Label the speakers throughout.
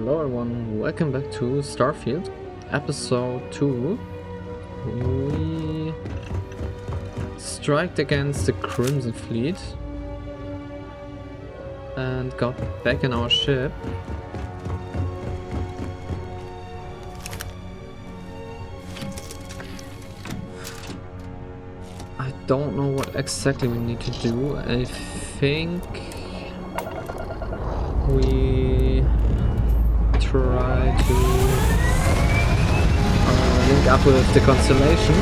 Speaker 1: Hello everyone, welcome back to Starfield, episode 2. We striked against the Crimson Fleet and got back in our ship. I don't know what exactly we need to do. I think we try to link up with the Constellation.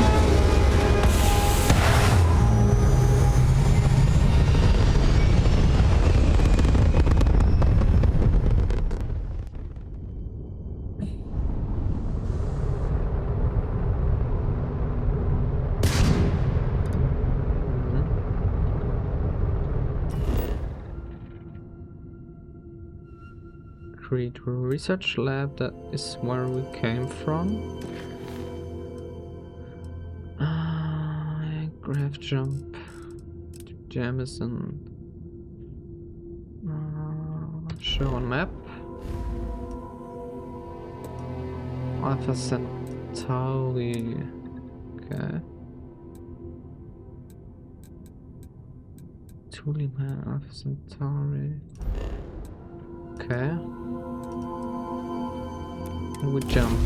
Speaker 1: Create a research lab, that is where we came from. Graph jump to Jamison. Show on map. Alpha Centauri. Okay. Tuliman, Alpha Centauri. Okay. And we jump.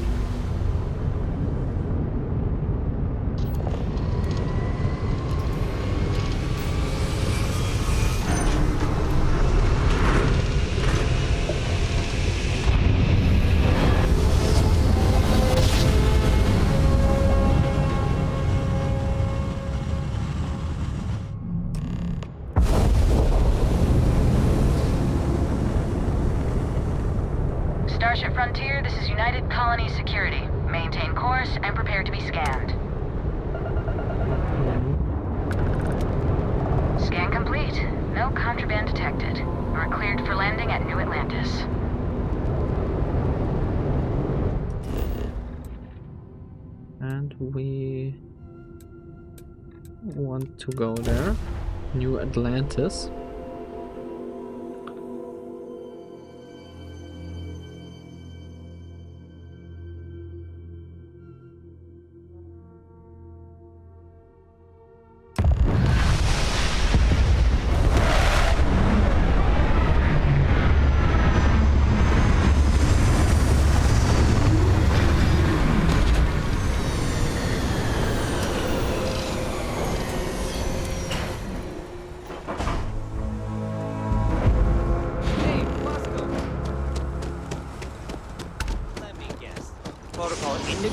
Speaker 2: Starship Frontier, this is United Colony Security. Maintain course and prepare to be scanned. Scan complete. No contraband detected. We're cleared for landing at New Atlantis.
Speaker 1: And we want to go there. New Atlantis.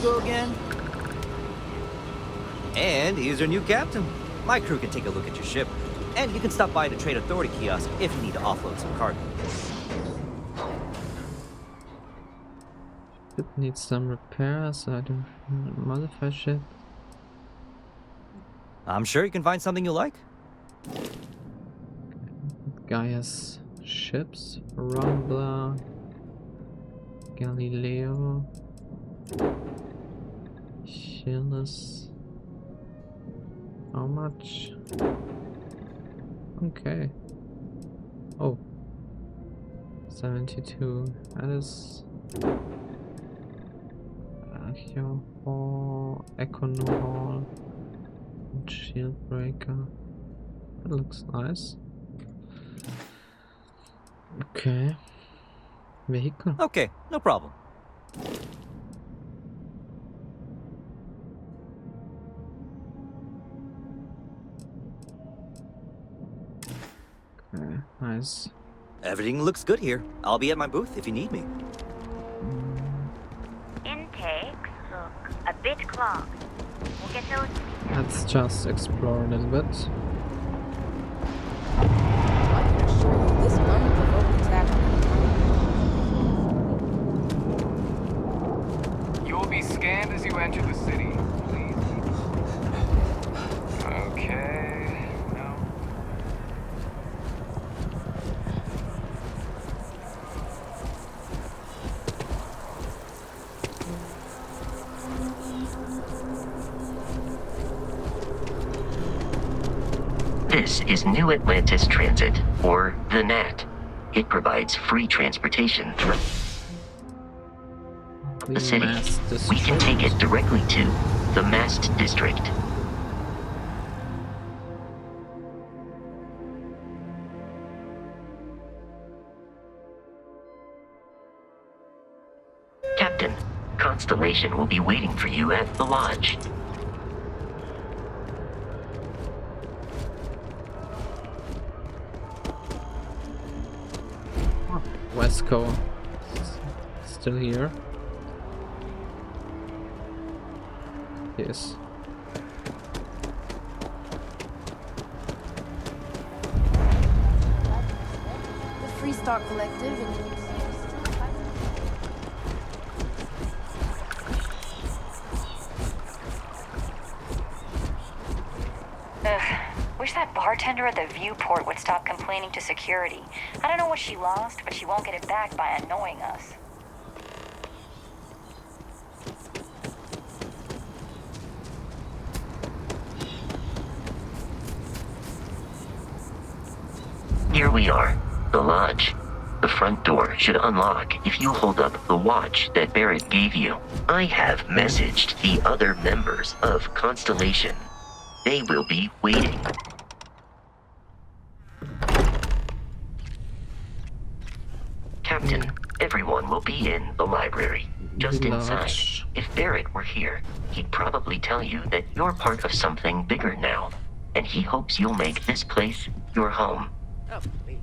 Speaker 3: Again? And here's our new captain. My crew can take a look at your ship, and you can stop by the Trade Authority kiosk if you need to offload some cargo.
Speaker 1: It needs some repairs. I don't modify shit.
Speaker 3: I'm sure you can find something you like.
Speaker 1: Guy has ships. Rambler, Galileo, Shillis. How much? Okay. Oh. 72. That is Hall, Econo Hall, and Shield Breaker. That looks nice. Okay. Vehicle.
Speaker 3: Okay, no problem.
Speaker 1: Okay, nice.
Speaker 3: Everything looks good here. I'll be at my booth if you need me.
Speaker 4: Intakes look a bit clogged. We'll get those.
Speaker 1: Let's just explore a little bit.
Speaker 5: I can assure you this unprovoked attack.
Speaker 6: You will be scanned as you enter the city. Please. Okay. No.
Speaker 7: This is New Atlantis Transit, or the NAT. It provides free transportation through... the city.
Speaker 1: Mass
Speaker 7: We can take it directly to the Mast District. Captain, Constellation will be waiting for you at the lodge.
Speaker 1: Wesco still here? Yes.
Speaker 5: The Freestar Collective and
Speaker 2: Wish that bartender at the viewport would stop complaining to security. I don't know what she lost, but she won't get it back by annoying us.
Speaker 7: Here we are, the lodge. The front door should unlock if you hold up the watch that Barrett gave you. I have messaged the other members of Constellation. They will be waiting. Captain, everyone will be in the library, just inside.
Speaker 1: Lodge.
Speaker 7: If Barrett were here, he'd probably tell you that you're part of something bigger now, and he hopes you'll make this place your home.
Speaker 8: Oh, please.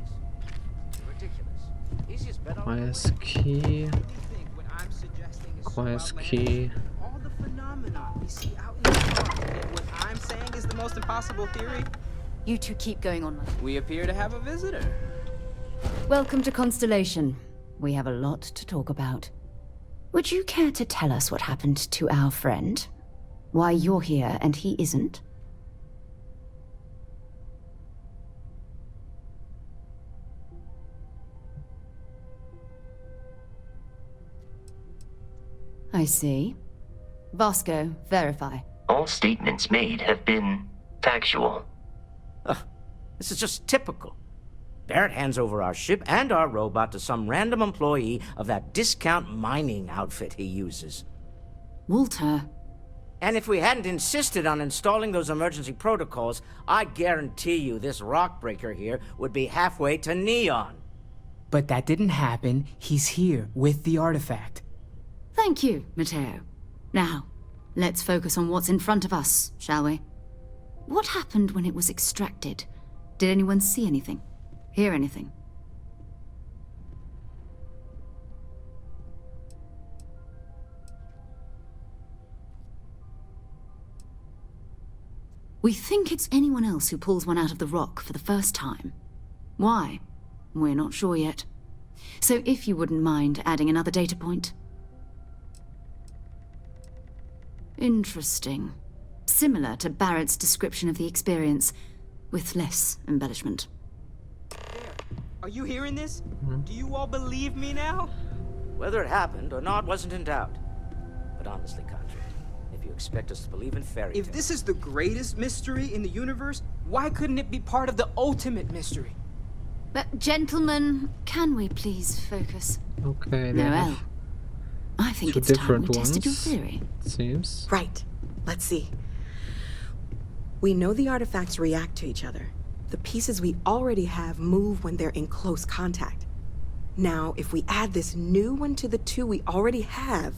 Speaker 8: You're ridiculous. Easiest bet on
Speaker 1: Quiet key. Quiet key.
Speaker 8: all the phenomena we see out in the world. And what I'm saying is the most impossible theory.
Speaker 5: you two keep going on.
Speaker 8: We appear to have a visitor.
Speaker 9: Welcome to Constellation. We have a lot to talk about. Would you care to tell us what happened to our friend? Why you're here and he isn't? I see. Vasco, verify.
Speaker 7: All statements made have been factual.
Speaker 10: This is just typical. Barrett hands over our ship and our robot to some random employee of that discount mining outfit he uses.
Speaker 9: Walter.
Speaker 10: And if we hadn't insisted on installing those emergency protocols, I guarantee you this rock breaker here would be halfway to Neon.
Speaker 11: But that didn't happen. He's here with the artifact.
Speaker 9: Thank you, Matteo. Now, let's focus on what's in front of us, shall we? What happened when it was extracted? Did anyone see anything? Hear anything? We think it's anyone else who pulls one out of the rock for the first time. Why? We're not sure yet. So if you wouldn't mind adding another data point. Interesting. Similar to Barrett's description of the experience, with less embellishment.
Speaker 8: Are you hearing this? Do you all believe me now?
Speaker 10: Whether it happened or not wasn't in doubt. But honestly, Contra, if you expect us to believe in fairy tales...
Speaker 8: If this is the greatest mystery in the universe, why couldn't it be part of the ultimate mystery?
Speaker 9: But gentlemen, can we please focus?
Speaker 1: Okay,
Speaker 9: Noel, I think
Speaker 1: two
Speaker 9: it's time we
Speaker 1: different
Speaker 9: tested your
Speaker 1: ones,
Speaker 9: theory.
Speaker 1: it seems.
Speaker 12: Right. Let's see. We know the artifacts react to each other. The pieces we already have move when they're in close contact. Now, if we add this new one to the two we already have...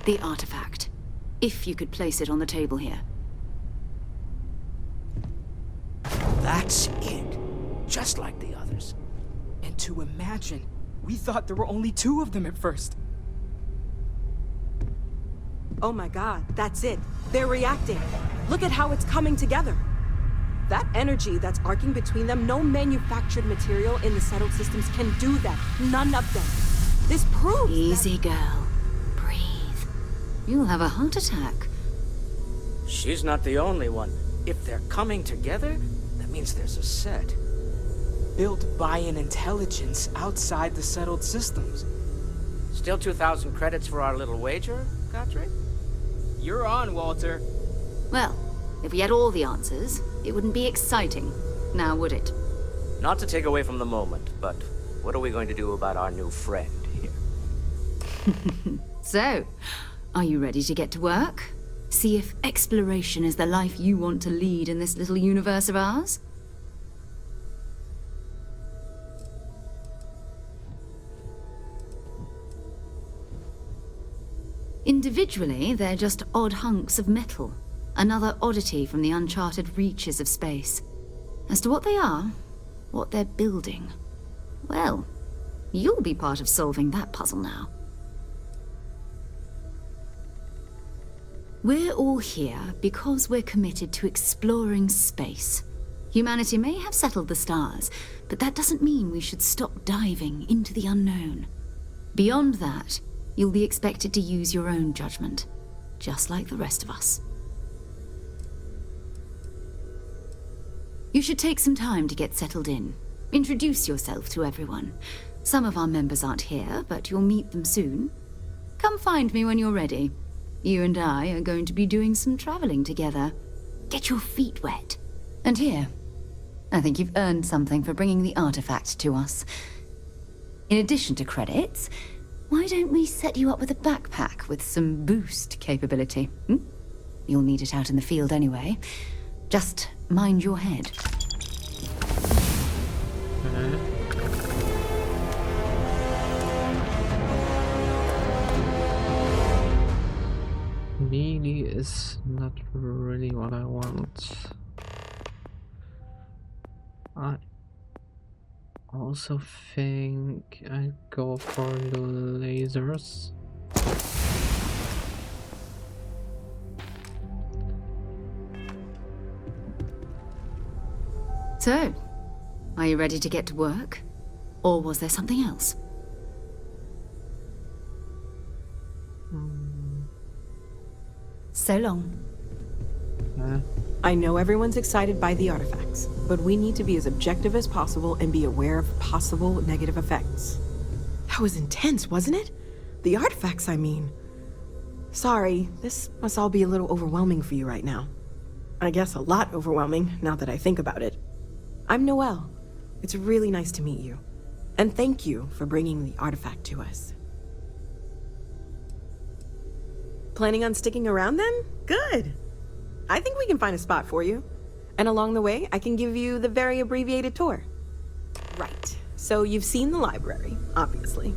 Speaker 9: The artifact. If you could place it on the table here.
Speaker 10: That's it. Just like the others.
Speaker 8: And to imagine, we thought there were only two of them at first.
Speaker 12: Oh my god, that's it. They're reacting. Look at how it's coming together. That energy that's arcing between them, no manufactured material in the settled systems can do that. None of them. This proves
Speaker 9: Easy, girl. Breathe. You'll have a heart attack.
Speaker 10: She's not the only one. If they're coming together, that means there's a set.
Speaker 8: Built by an intelligence outside the settled systems.
Speaker 10: Still 2,000 credits for our little wager, Godric?
Speaker 8: You're on, Walter.
Speaker 9: Well, if we had all the answers, it wouldn't be exciting, now would it?
Speaker 10: Not to take away from the moment, but what are we going to do about our new friend here?
Speaker 9: So, are you ready to get to work? See if exploration is the life you want to lead in this little universe of ours? Individually, they're just odd hunks of metal. Another oddity from the uncharted reaches of space. As to what they are, what they're building, well, you'll be part of solving that puzzle now. We're all here because we're committed to exploring space. Humanity may have settled the stars, but that doesn't mean we should stop diving into the unknown. Beyond that, you'll be expected to use your own judgment, just like the rest of us. You should take some time to get settled in. Introduce yourself to everyone. Some of our members aren't here, but you'll meet them soon. Come find me when you're ready. You and I are going to be doing some traveling together. Get your feet wet. And here, I think you've earned something for bringing the artifact to us. In addition to credits, why don't we set you up with a backpack with some boost capability? You'll need it out in the field anyway. Just mind your head.
Speaker 1: Melee is not really what I want. I also think I go for the lasers.
Speaker 9: So, are you ready to get to work? Or was there something else? So long.
Speaker 12: I know everyone's excited by the artifacts, but we need to be as objective as possible and be aware of possible negative effects. That was intense, wasn't it? The artifacts, I mean. Sorry, this must all be a little overwhelming for you right now. I guess a lot overwhelming, now that I think about it. I'm Noelle. It's really nice to meet you. And thank you for bringing the artifact to us. Planning on sticking around then? Good. I think we can find a spot for you. And along the way, I can give you the very abbreviated tour. Right. So you've seen the library, obviously.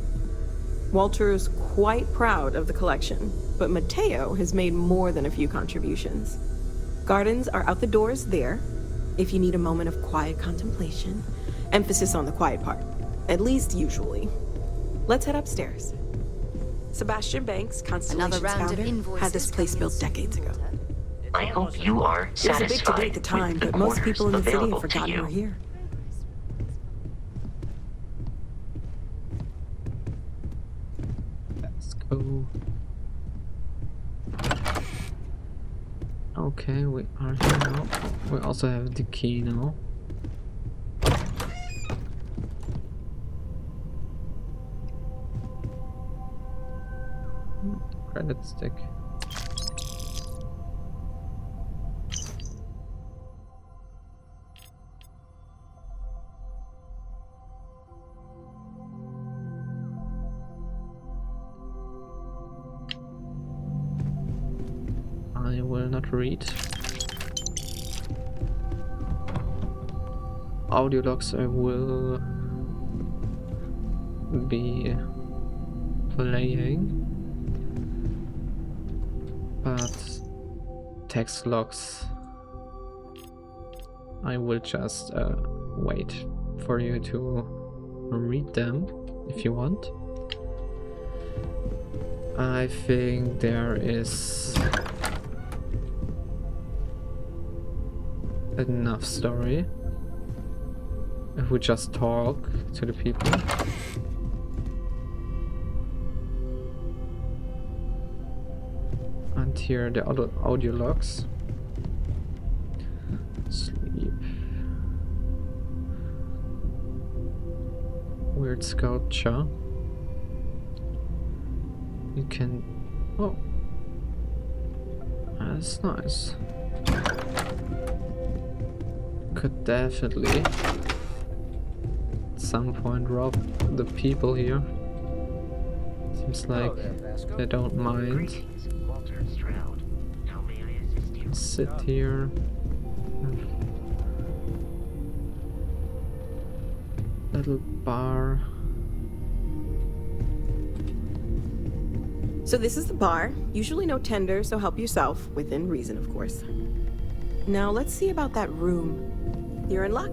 Speaker 12: Walter's quite proud of the collection, but Mateo has made more than a few contributions. Gardens are out the doors there, if you need a moment of quiet contemplation. Emphasis on the quiet part, at least usually. Let's head upstairs. Sebastian Banks, Constellation's founder, had this place built decades ago.
Speaker 7: I hope you are
Speaker 12: It was a big
Speaker 7: satisfied
Speaker 12: debate at the time,
Speaker 7: with the
Speaker 12: but most people in the city have
Speaker 7: available to
Speaker 12: forgotten
Speaker 7: you.
Speaker 12: we're here.
Speaker 1: Let's go. Okay, we are here now. We also have the key now. Credit stick. I will not read. Audio logs I will be playing, but text logs I will just wait for you to read them if you want. I think there is enough story if we just talk to the people. And here the audio logs. Sleep. Weird sculpture. You can... oh. That's nice. Could definitely at some point rob the people here. Seems like they don't mind. Sit here. Little bar.
Speaker 12: So this is the bar. Usually no tender, so help yourself, within reason, of course. Now let's see about that room. You're in luck.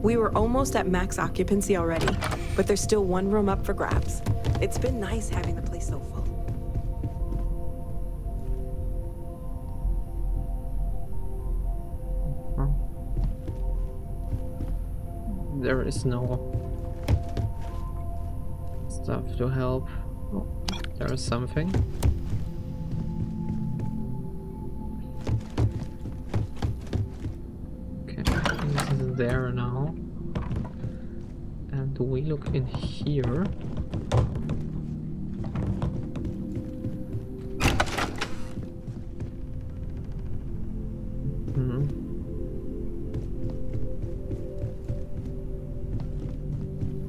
Speaker 12: We were almost at max occupancy already, but there's still one room up for grabs. It's been nice having the place so full.
Speaker 1: There is no stuff to help. Oh, there is something. Okay, this is there now. And we look in here.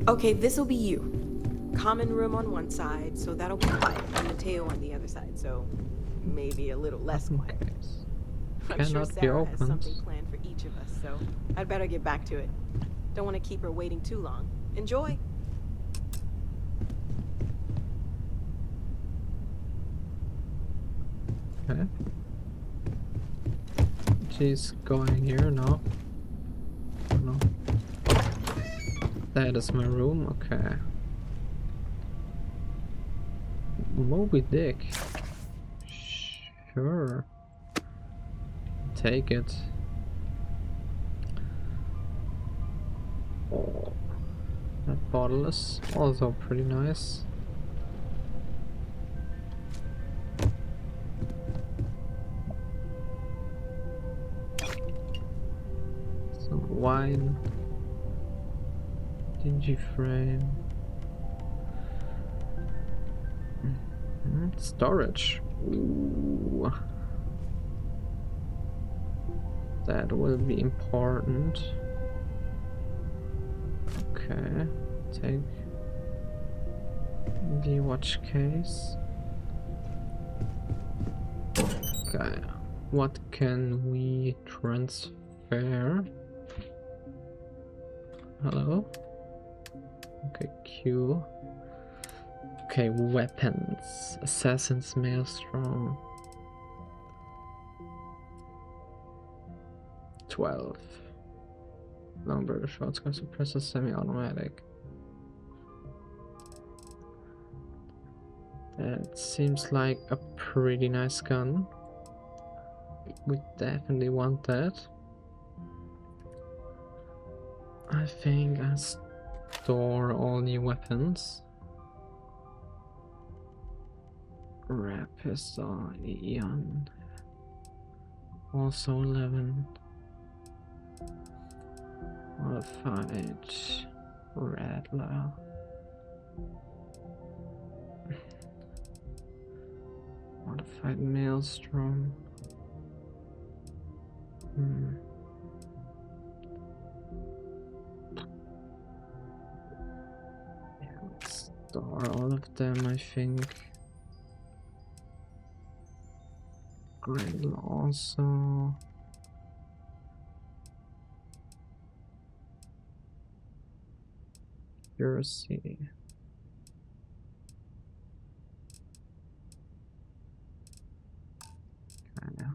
Speaker 12: Okay, this'll be you. Common room on one side, so that'll be quiet, and Mateo on the other side, so maybe a little less quiet. I'm sure
Speaker 1: Cannot be
Speaker 12: Sarah has
Speaker 1: opened.
Speaker 12: something planned for each of us, so I'd better get back to it. Don't want to keep her waiting too long. Enjoy!
Speaker 1: Okay. She's going here now. No. That is my room, okay. Moby Dick. Sure. Take it. Oh, that bottle is also pretty nice. Some wine. Dingy frame. Storage. Ooh. That will be important. Okay, take the watch case. Okay, what can we transfer? Hello? Okay, Q. Okay, weapons. Assassin's Maelstrom. 12. Longbow, shotgun, suppressor, semi-automatic. That seems like a pretty nice gun. We definitely want that. I think I store all new weapons. Red pistol, Eon. Also 11. Modified Rattler. Modified Maelstrom. Yeah, let's store all of them, I think. Grill also. Accuracy. Kinda.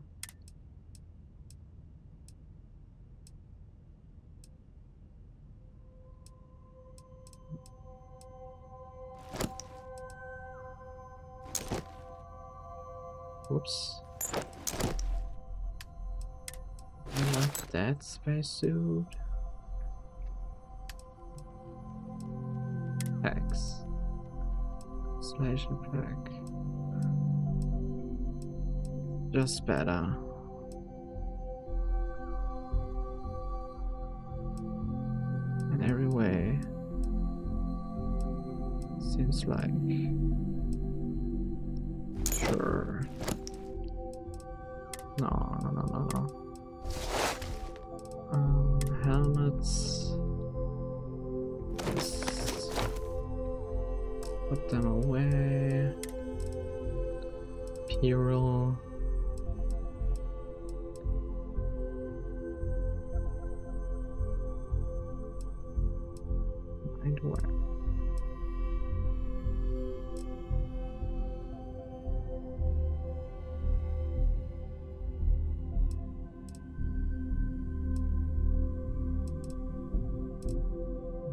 Speaker 1: Whoops. I like that spacesuit. Packs. Constellation pack. Just better. In every way. Seems like. Sure. No. Helmets. Let's put them away. hero. And where?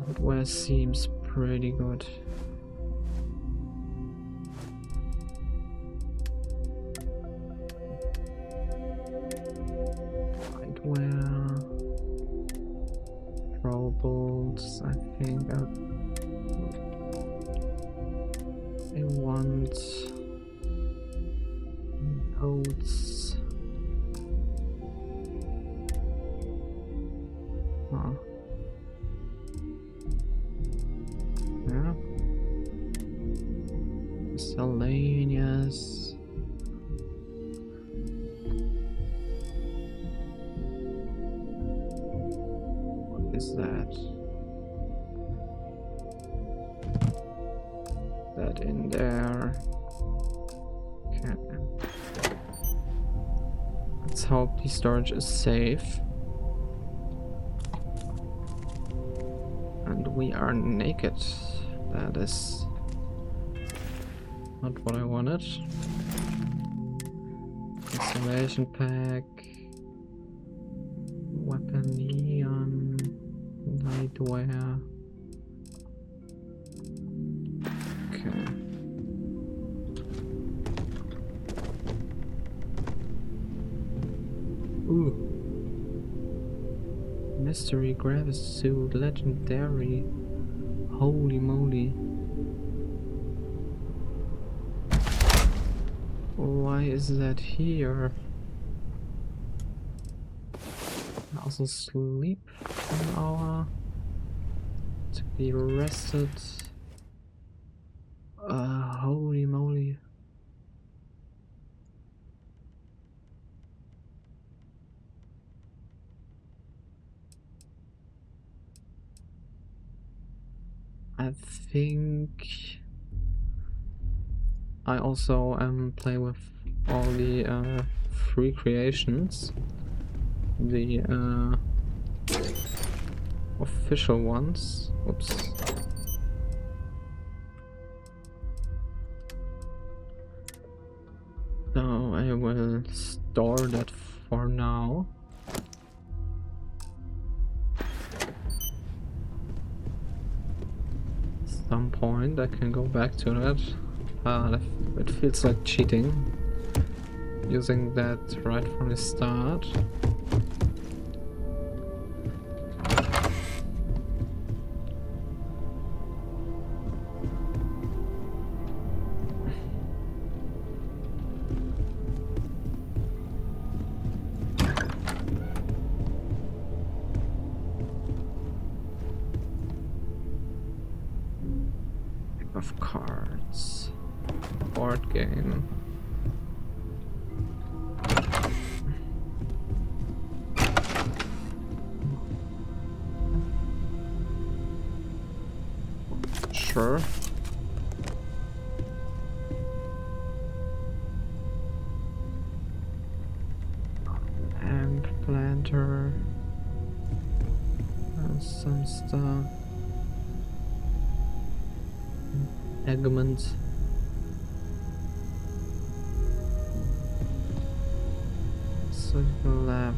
Speaker 1: That where seems pretty good. Where throw bolts, I think I want nodes. Huh. Yeah. Miscellaneous. Is that in there? Okay. Let's hope the storage is safe. And we are naked. That is not what I wanted. Installation pack. Weapon neon. Nightwear. Okay. Ooh. Mystery Gravis suit, legendary. Holy moly. Why is that here? Also sleep an hour to be rested. Holy moly. I think I also play with all the free creations. The official ones. Oops. So I will store that for now. At some point I can go back to that. It feels like cheating. Using that right from the start. Of cards. Board game. Sure. Amp planter and some stuff. Eggment. Surgical lab.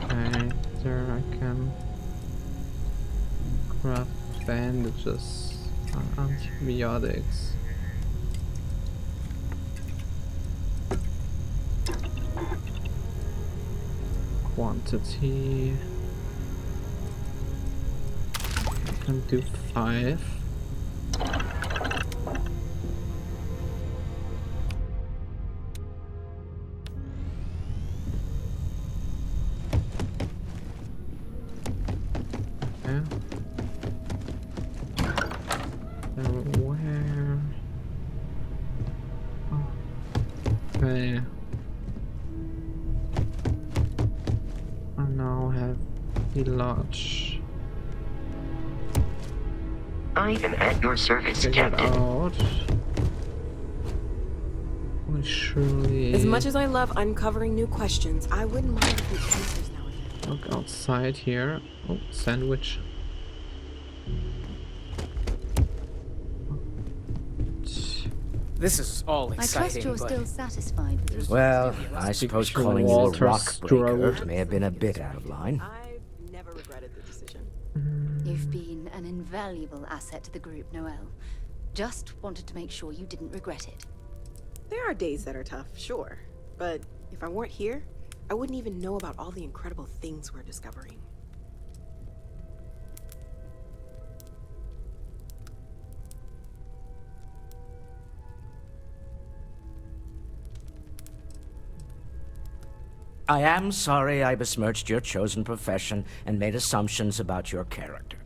Speaker 1: Okay, there I can craft bandages and antibiotics. Quantity. I can do 5. Okay. I now have the lodge.
Speaker 7: I am at your service,
Speaker 1: Figure it
Speaker 7: Captain.
Speaker 1: out. surely
Speaker 12: As much as I love uncovering new questions, I wouldn't mind a few answers now and then.
Speaker 1: look outside here. Oh, sandwich.
Speaker 11: This is all
Speaker 9: I
Speaker 11: exciting,
Speaker 9: trust you're
Speaker 11: but
Speaker 9: still satisfied with your
Speaker 10: Well, I suppose
Speaker 1: Speak to
Speaker 10: calling you a
Speaker 1: Walter
Speaker 10: rock breaker
Speaker 1: Strode.
Speaker 10: may have been a bit out of line.
Speaker 12: I've never regretted the decision.
Speaker 9: You've been an invaluable asset to the group, Noel. Just wanted to make sure you didn't regret it.
Speaker 12: There are days that are tough, sure. But if I weren't here, I wouldn't even know about all the incredible things we're discovering.
Speaker 10: I am sorry I besmirched your chosen profession and made assumptions about your character.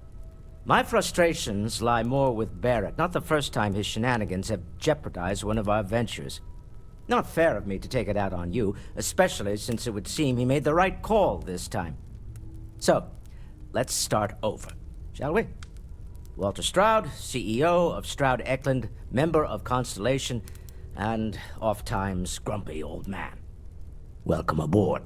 Speaker 10: My frustrations lie more with Barrett, not the first time his shenanigans have jeopardized one of our ventures. Not fair of me to take it out on you, especially since it would seem he made the right call this time. So, let's start over, shall we? Walter Stroud, CEO of Stroud Eklund, member of Constellation, and oft-times grumpy old man. Welcome aboard.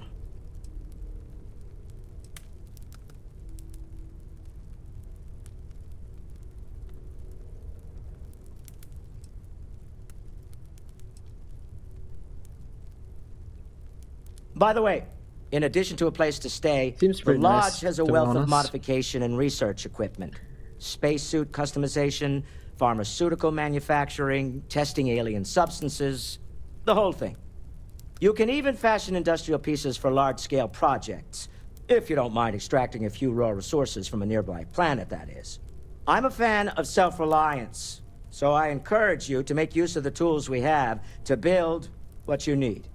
Speaker 10: By the way, in addition to a place to stay,
Speaker 1: Seems
Speaker 10: the
Speaker 1: pretty
Speaker 10: lodge
Speaker 1: nice,
Speaker 10: has a
Speaker 1: to be
Speaker 10: wealth of
Speaker 1: honest.
Speaker 10: modification and research equipment. Spacesuit customization, pharmaceutical manufacturing, testing alien substances, the whole thing. You can even fashion industrial pieces for large-scale projects, if you don't mind extracting a few raw resources from a nearby planet, that is. I'm a fan of self-reliance, so I encourage you to make use of the tools we have to build what you need.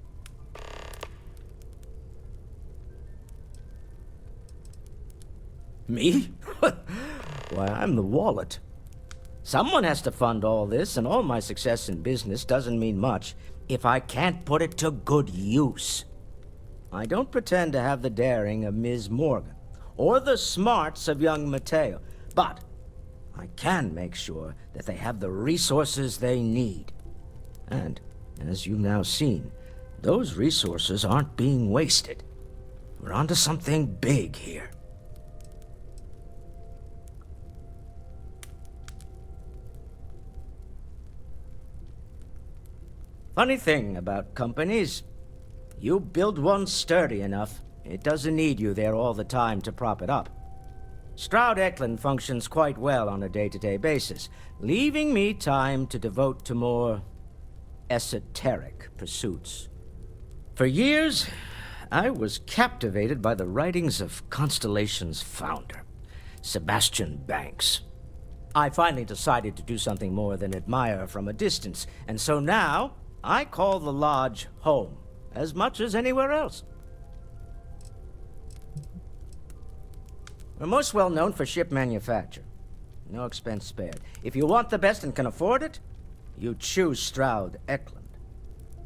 Speaker 10: Me? Why, I'm the wallet. Someone has to fund all this, and all my success in business doesn't mean much if I can't put it to good use. I don't pretend to have the daring of Ms. Morgan, or the smarts of young Mateo, but I can make sure that they have the resources they need. And, as you've now seen, those resources aren't being wasted. We're onto something big here. Funny thing about companies, you build one sturdy enough, it doesn't need you there all the time to prop it up. Stroud Eklund functions quite well on a day-to-day basis, leaving me time to devote to more esoteric pursuits. For years, I was captivated by the writings of Constellation's founder, Sebastian Banks. I finally decided to do something more than admire from a distance, and so now I call the lodge home as much as anywhere else. We're most well known for ship manufacture. No expense spared. If you want the best and can afford it, you choose Stroud Eklund.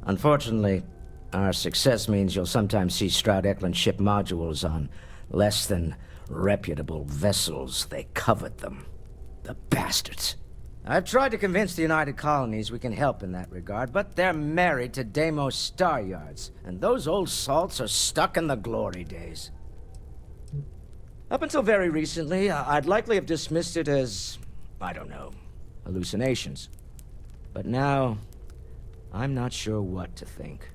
Speaker 10: Unfortunately, our success means you'll sometimes see Stroud Eklund ship modules on less than reputable vessels. They covet them. The bastards. I've tried to convince the United Colonies we can help in that regard, but they're married to Deimos Star Yards, and those old salts are stuck in the glory days. Up until very recently, I'd likely have dismissed it as, I don't know, hallucinations. But now, I'm not sure what to think.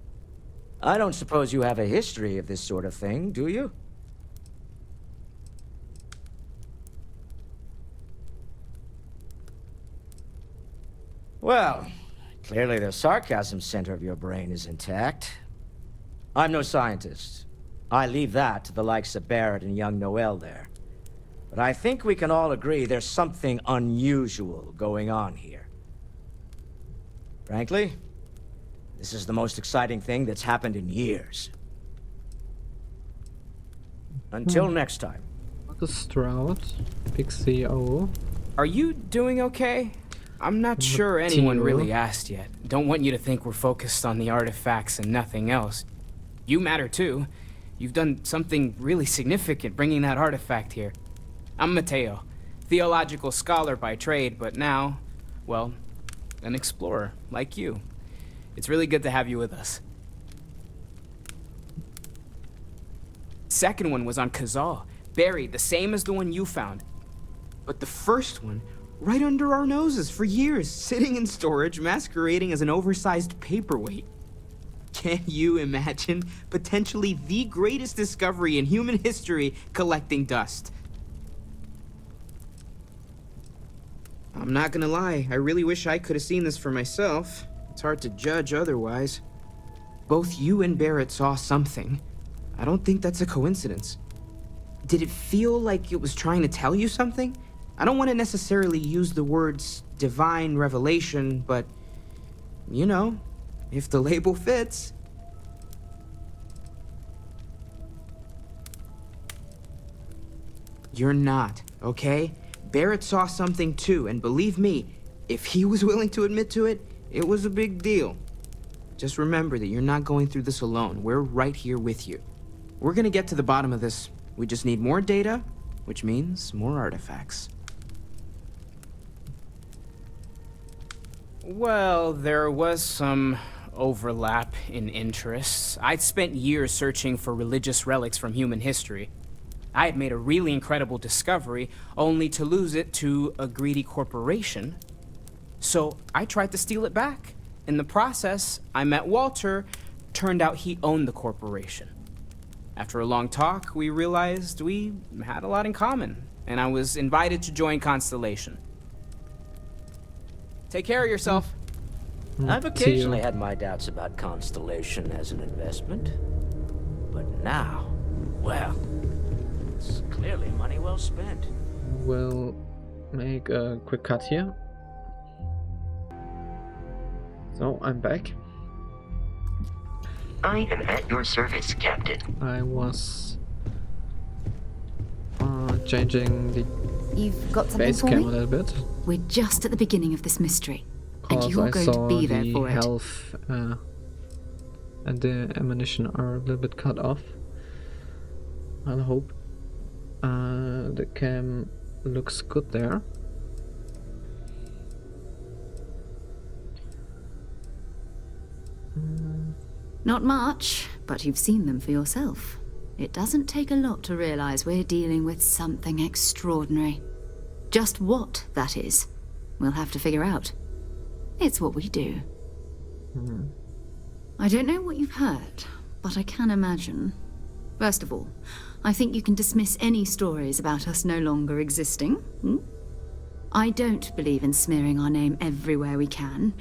Speaker 10: I don't suppose you have a history of this sort of thing, do you? Well, clearly the sarcasm center of your brain is intact. I'm no scientist. I leave that to the likes of Barrett and young Noel there. But I think we can all agree there's something unusual going on here. Frankly, this is the most exciting thing that's happened in years. Until next time.
Speaker 1: Marcus Stroud, big CEO.
Speaker 11: Are you doing okay? I'm not sure anyone really asked yet. Don't want you to think we're focused on the artifacts and nothing else. You matter too. You've done something really significant bringing that artifact here. I'm Mateo, theological scholar by trade, but now, well, an explorer like you. It's really good to have you with us. Second one was on Kazal, buried the same as the one you found. But the first one, right under our noses for years, sitting in storage, masquerading as an oversized paperweight. Can you imagine potentially the greatest discovery in human history collecting dust? I'm not gonna lie, I really wish I could have seen this for myself. It's hard to judge otherwise. Both you and Barrett saw something. I don't think that's a coincidence. Did it feel like it was trying to tell you something? I don't want to necessarily use the words divine revelation, but, you know, if the label fits. You're not, okay? Barrett saw something too, and believe me, if he was willing to admit to it, it was a big deal. Just remember that you're not going through this alone. We're right here with you. We're gonna get to the bottom of this. We just need more data, which means more artifacts. Well, there was some overlap in interests. I'd spent years searching for religious relics from human history. I had made a really incredible discovery, only to lose it to a greedy corporation. So I tried to steal it back. In the process, I met Walter. Turned out he owned the corporation. After a long talk, we realized we had a lot in common, and I was invited to join Constellation. Take care of yourself.
Speaker 10: I've occasionally had my doubts about Constellation as an investment. But now, well, it's clearly money well spent.
Speaker 1: We'll make a quick cut here. So, I'm back.
Speaker 7: I am at your service, Captain.
Speaker 1: I was changing the
Speaker 9: You've got something for
Speaker 1: Facecam
Speaker 9: me?
Speaker 1: a little bit.
Speaker 9: We're just at the beginning of this mystery, and
Speaker 1: Because
Speaker 9: you're
Speaker 1: I
Speaker 9: going to
Speaker 1: saw
Speaker 9: be there
Speaker 1: the
Speaker 9: for it.
Speaker 1: health and the ammunition are a little bit cut off. I hope the cam looks good there.
Speaker 9: Not much, but you've seen them for yourself. It doesn't take a lot to realize we're dealing with something extraordinary. Just what that is, we'll have to figure out. It's what we do. I don't know what you've heard, but I can imagine. First of all, I think you can dismiss any stories about us no longer existing. I don't believe in smearing our name everywhere we can.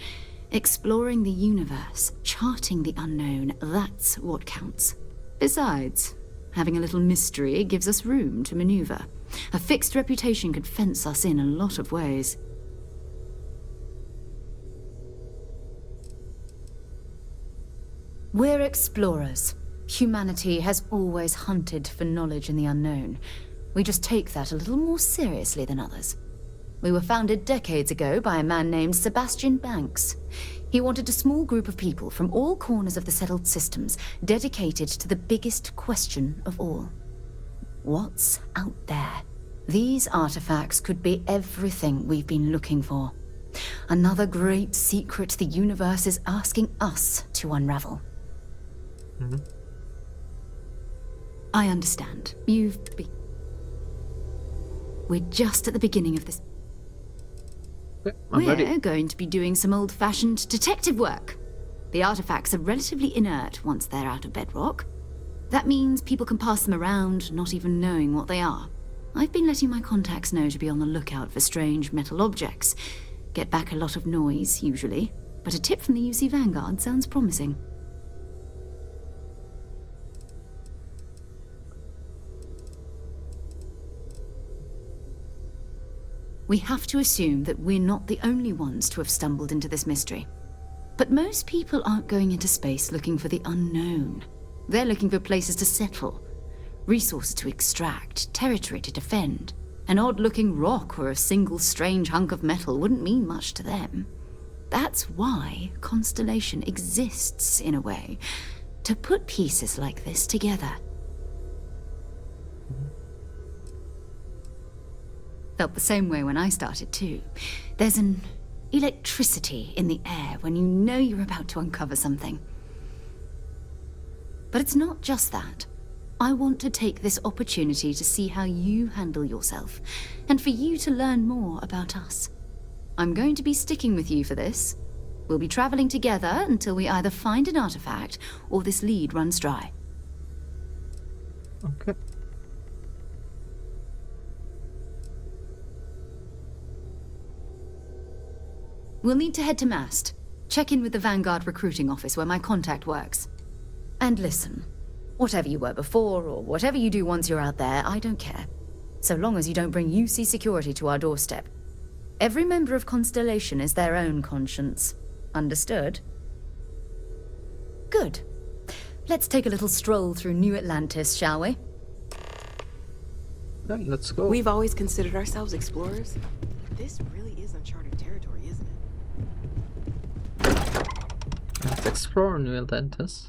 Speaker 9: Exploring the universe, charting the unknown, that's what counts. Besides, having a little mystery gives us room to maneuver. A fixed reputation could fence us in a lot of ways. We're explorers. Humanity has always hunted for knowledge in the unknown. We just take that a little more seriously than others. We were founded decades ago by a man named Sebastian Banks. He wanted a small group of people from all corners of the settled systems dedicated to the biggest question of all. What's out there? These artifacts could be everything we've been looking for. Another great secret the universe is asking us to unravel. I understand. We're just at the beginning of this. We're going to be doing some old-fashioned detective work. The artifacts are relatively inert once they're out of bedrock. That means people can pass them around, not even knowing what they are. I've been letting my contacts know to be on the lookout for strange metal objects. Get back a lot of noise, usually, but a tip from the UC Vanguard sounds promising. We have to assume that we're not the only ones to have stumbled into this mystery. But most people aren't going into space looking for the unknown. They're looking for places to settle, resources to extract, territory to defend. An odd-looking rock or a single strange hunk of metal wouldn't mean much to them. That's why Constellation exists, in a way, to put pieces like this together. Felt the same way when I started, too. There's an electricity in the air when you know you're about to uncover something. But it's not just that. I want to take this opportunity to see how you handle yourself, and for you to learn more about us. I'm going to be sticking with you for this. We'll be traveling together until we either find an artifact or this lead runs dry.
Speaker 1: Okay.
Speaker 9: We'll need to head to Mast. Check in with the Vanguard recruiting office where my contact works. And listen, whatever you were before or whatever you do once you're out there, I don't care. So long as you don't bring UC security to our doorstep. Every member of Constellation is their own conscience. Understood? Good. Let's take a little stroll through New Atlantis, shall we?
Speaker 1: Yeah, let's go.
Speaker 12: We've always considered ourselves explorers. This really is uncharted territory, isn't it?
Speaker 1: Let's explore New Atlantis.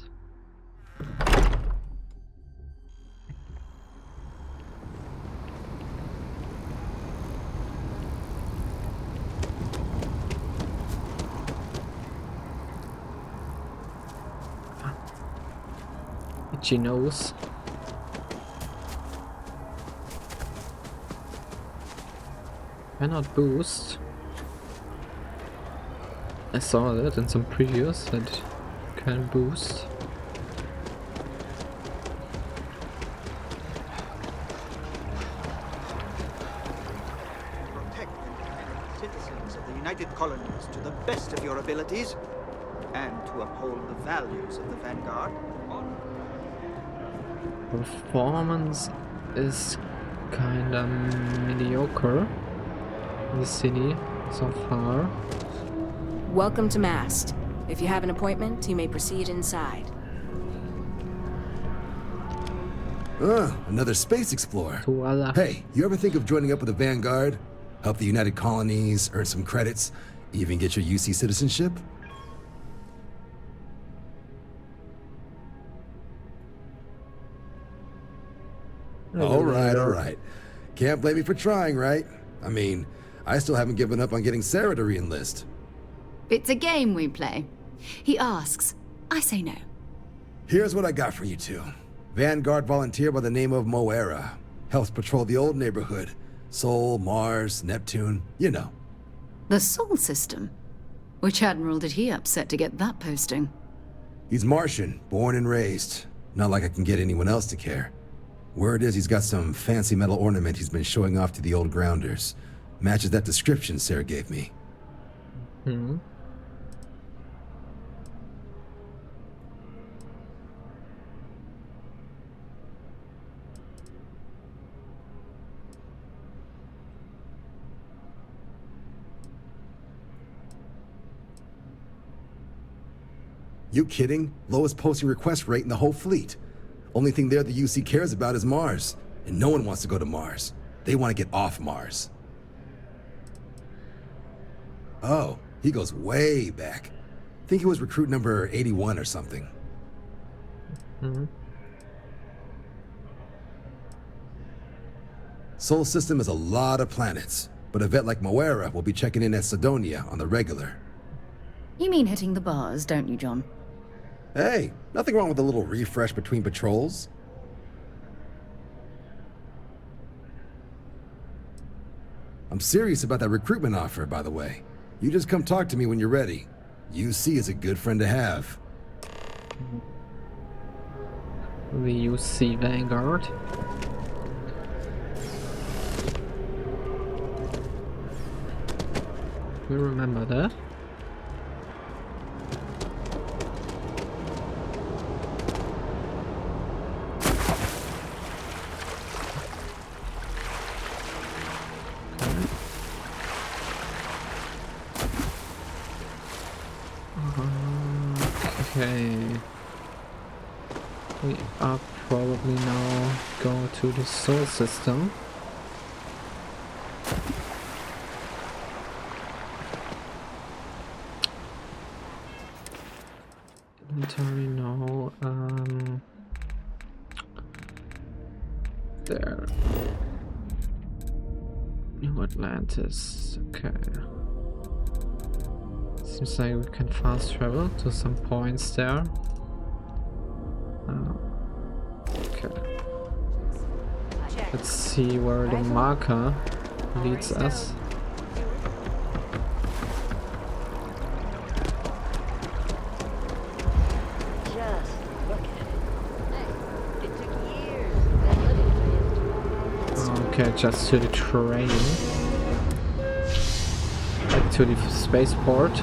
Speaker 1: Itchy nose. Cannot boost. I saw that in some previews that can boost.
Speaker 13: Protect the citizens of the United Colonies to the best of your abilities, and to uphold the values of the Vanguard.
Speaker 1: Performance is kinda mediocre in the city so far.
Speaker 5: Welcome to Mast. If you have an appointment, you may proceed inside.
Speaker 14: Another space explorer.
Speaker 1: Voila.
Speaker 14: Hey, you ever think of joining up with the Vanguard? Help the United Colonies, earn some credits, even get your UC citizenship? All right. Can't blame me for trying, right? I mean, I still haven't given up on getting Sarah to re-enlist.
Speaker 9: It's a game we play. He asks, I say no.
Speaker 14: Here's what I got for you two. Vanguard volunteer by the name of Moera. Helps patrol the old neighborhood. Sol, Mars, Neptune, you know.
Speaker 9: The Sol system? Which admiral did he upset to get that posting?
Speaker 14: He's Martian, born and raised. Not like I can get anyone else to care. Word is he's got some fancy metal ornament he's been showing off to the old grounders. Matches that description Sarah gave me.
Speaker 1: Hmm.
Speaker 14: You kidding? Lowest posting request rate in the whole fleet. Only thing there the UC cares about is Mars. And no one wants to go to Mars. They want to get off Mars. Oh, he goes way back. Think he was recruit number 81 or something.
Speaker 1: Mm-hmm.
Speaker 14: Sol system has a lot of planets, but a vet like Moera will be checking in at Sidonia on the regular.
Speaker 9: You mean hitting the bars, don't you, John?
Speaker 14: Hey, nothing wrong with a little refresh between patrols. I'm serious about that recruitment offer, by the way. You just come talk to me when you're ready. UC is a good friend to have.
Speaker 1: The UC Vanguard. We remember that. Okay. We are probably now going to the Sol system. Inventory, no. There. New Atlantis. Okay. Seems like we can fast travel to some points there. Okay. Let's see where the marker leads us. Okay, just to the train. Back to the spaceport.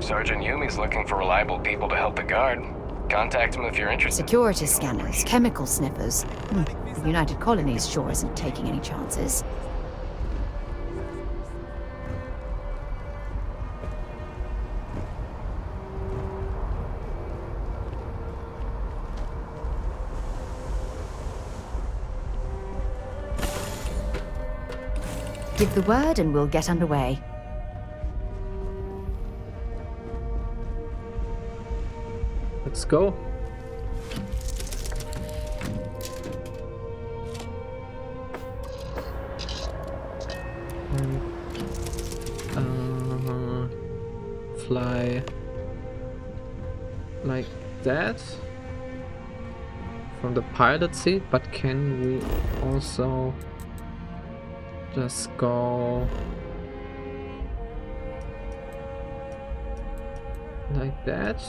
Speaker 6: Sergeant Yumi's looking for reliable people to help the guard. Contact him if you're interested.
Speaker 9: Security scanners, chemical sniffers. The United Colonies sure isn't taking any chances. Give the word and we'll get underway.
Speaker 1: Let's go. Fly like that from the pilot seat, but can we also just go like that?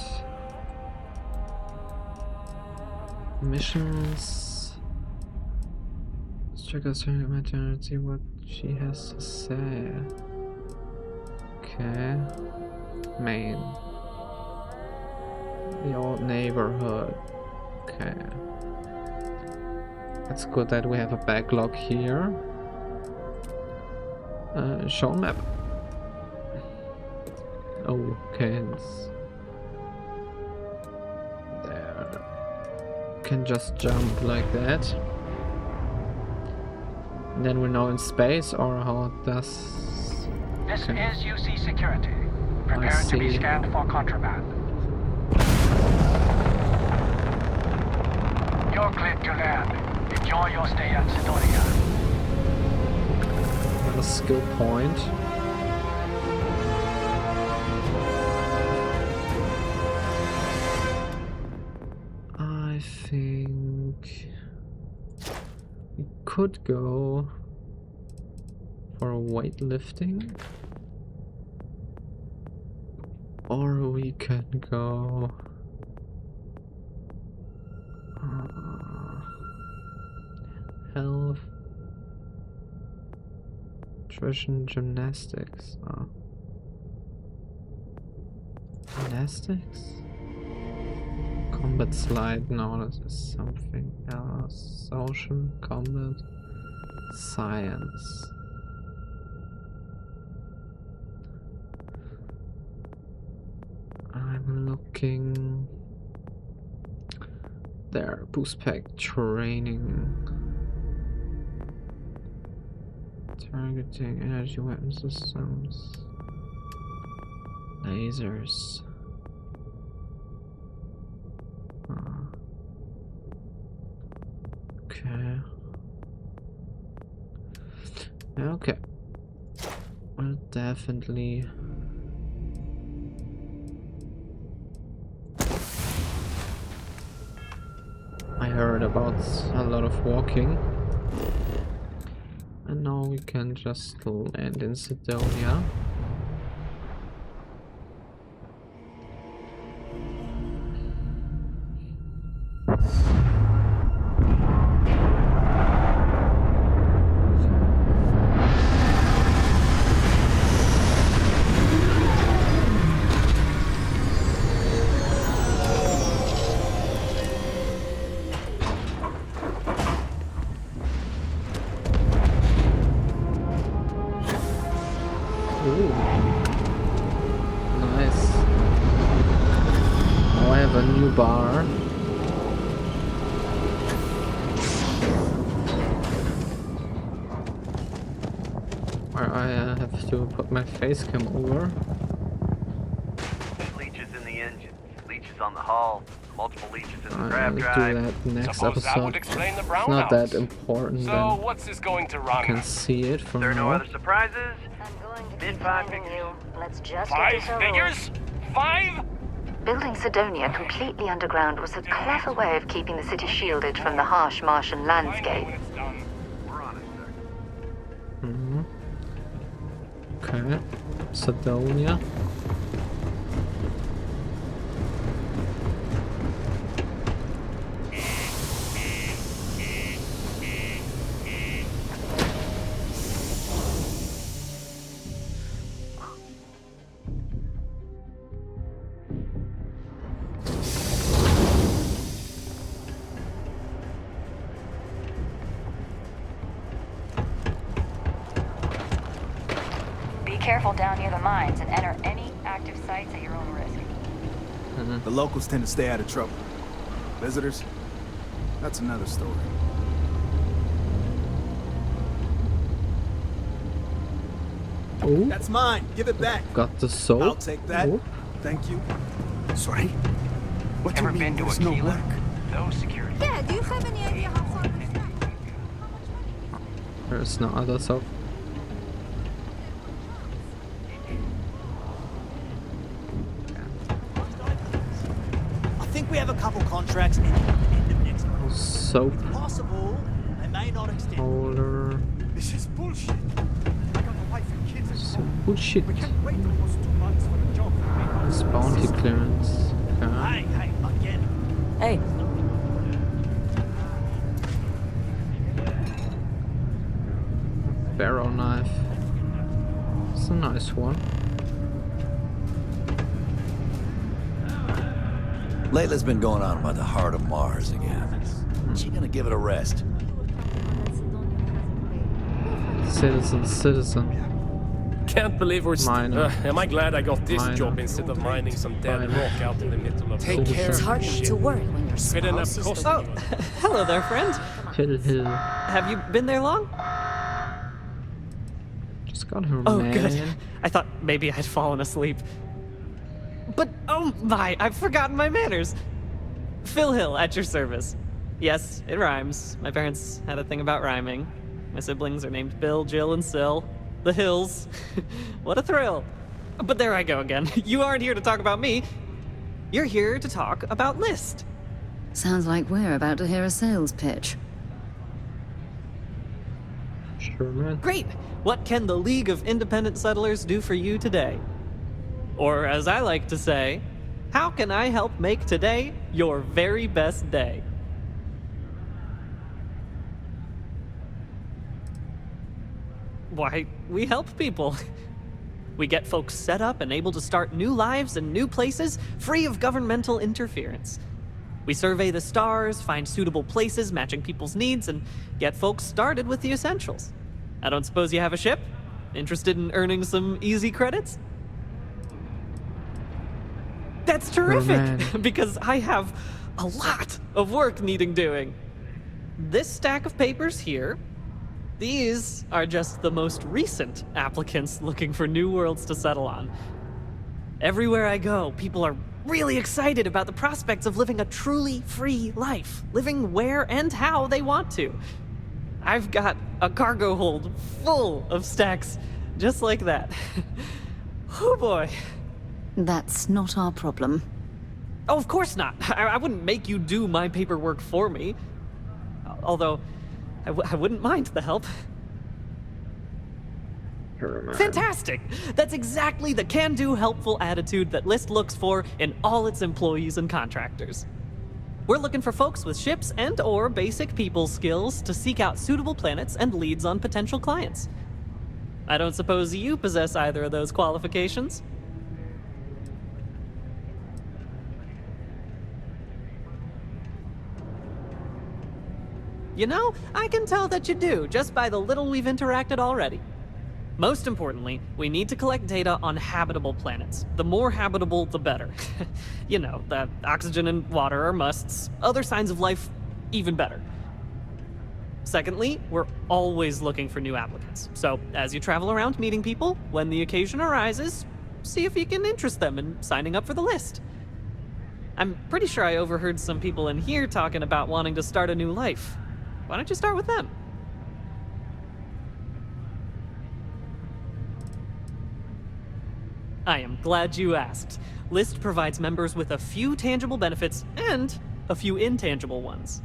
Speaker 1: Missions. Let's check out my channel and see what she has to say. Okay. Main. The old neighborhood. Okay. It's good that we have a backlog here. Show map. Oh, okay. Can just jump like that. And then we're now in space, or how does...
Speaker 15: This is UC Security. Prepare to be scanned for contraband. You're cleared to land. Enjoy your stay at Sidonia.
Speaker 1: Another skill point. I think we could go for weightlifting, or we can go health, nutrition, gymnastics. Gymnastics? Combat slide, no, this is something else. Social, combat, science. I'm looking there. Boost pack training, targeting, energy weapon systems, lasers. Okay. Okay. Well, definitely. I heard about a lot of walking. And now we can just land in Sidonia. Ooh. Nice. bar. Where I have to put my facecam over.
Speaker 16: Leeches in the engine, leeches on the hull, multiple leeches in the
Speaker 1: Let's do that next
Speaker 6: Suppose that
Speaker 1: episode.
Speaker 6: would explain the
Speaker 1: It's
Speaker 6: brown
Speaker 1: not
Speaker 6: house.
Speaker 1: that important.
Speaker 6: So
Speaker 1: Then
Speaker 6: what's this going to
Speaker 1: you
Speaker 6: run?
Speaker 1: can see it from
Speaker 16: There are no
Speaker 1: now.
Speaker 16: other surprises? Mid five
Speaker 4: Finding
Speaker 16: figures.
Speaker 4: you. Let's just
Speaker 6: Five
Speaker 4: get this over
Speaker 6: figures? 5?
Speaker 2: Building Sidonia completely underground was a clever way of keeping the city shielded from the harsh Martian landscape.
Speaker 1: Mm-hmm. Okay. Sidonia.
Speaker 2: Be careful down near the mines and enter any active sites at your own risk.
Speaker 17: The locals tend to stay out of trouble. Visitors? That's another story.
Speaker 1: Oh,
Speaker 17: That's mine. Give it back.
Speaker 1: got the soap.
Speaker 17: I'll take that.
Speaker 1: Oh.
Speaker 17: Thank you. Sorry? What do
Speaker 6: Ever
Speaker 17: you mean
Speaker 6: been to
Speaker 17: there's
Speaker 6: a
Speaker 17: no
Speaker 6: keeler?
Speaker 17: work?
Speaker 6: No security.
Speaker 4: Yeah, do you have any idea how far this is?
Speaker 1: There's no other soap.
Speaker 3: I think we have a couple contracts in end of next month.
Speaker 1: Soap
Speaker 3: Possible, they may not extend.
Speaker 1: holder.
Speaker 15: This is bullshit. I got a wife and kids at
Speaker 1: So
Speaker 15: home.
Speaker 1: bullshit.
Speaker 15: We can't wait almost 2 months for the job.
Speaker 1: It's bounty clearance. Okay.
Speaker 3: Hey, again.
Speaker 5: Hey,
Speaker 1: Barrel knife. It's a nice one.
Speaker 18: Layla's been going on about the heart of Mars again. She gonna give it a rest.
Speaker 1: Citizen.
Speaker 19: Can't believe we're
Speaker 1: Miner.
Speaker 19: am I glad I got this
Speaker 1: Miner.
Speaker 19: job instead of mining some dead
Speaker 1: Miner.
Speaker 19: rock out in the middle of
Speaker 1: Take care.
Speaker 5: it's hard not
Speaker 19: shit.
Speaker 5: to worry when your
Speaker 19: Fit enough
Speaker 5: spouse is
Speaker 19: cost.
Speaker 5: the...
Speaker 20: Oh, hello there, friend.
Speaker 1: Hill.
Speaker 20: Have you been there long?
Speaker 1: Just got her,
Speaker 20: Oh,
Speaker 1: man.
Speaker 20: good. I thought maybe I'd fallen asleep. But, oh my, I've forgotten my manners. Phil Hill, at your service. Yes, it rhymes. My parents had a thing about rhyming. My siblings are named Bill, Jill, and Sil. The Hills. What a thrill. But there I go again. You aren't here to talk about me. You're here to talk about List.
Speaker 9: Sounds like we're about to hear a sales pitch.
Speaker 1: Sure, man.
Speaker 20: Great! What can the League of Independent Settlers do for you today? Or as I like to say, how can I help make today your very best day? Why, we help people. We get folks set up and able to start new lives in new places, free of governmental interference. We survey the stars, find suitable places matching people's needs, and get folks started with the essentials. I don't suppose you have a ship? Interested in earning some easy credits? That's terrific, because I have a lot of work needing doing. This stack of papers here, these are just the most recent applicants looking for new worlds to settle on. Everywhere I go, people are really excited about the prospects of living a truly free life, living where and how they want to. I've got a cargo hold full of stacks just like that. Oh boy.
Speaker 9: That's not our problem.
Speaker 20: Oh, of course not. I wouldn't make you do my paperwork for me. Although, I wouldn't mind the help. Fantastic! That's exactly the can-do, helpful attitude that List looks for in all its employees and contractors. We're looking for folks with ships and/or basic people skills to seek out suitable planets and leads on potential clients. I don't suppose you possess either of those qualifications? You know, I can tell that you do, just by the little we've interacted already. Most importantly, we need to collect data on habitable planets. The more habitable, the better. You know, the oxygen and water are musts. Other signs of life, even better. Secondly, we're always looking for new applicants. So, as you travel around meeting people, when the occasion arises, see if you can interest them in signing up for the list. I'm pretty sure I overheard some people in here talking about wanting to start a new life. Why don't you start with them? I am glad you asked. List provides members with a few tangible benefits and a few intangible ones.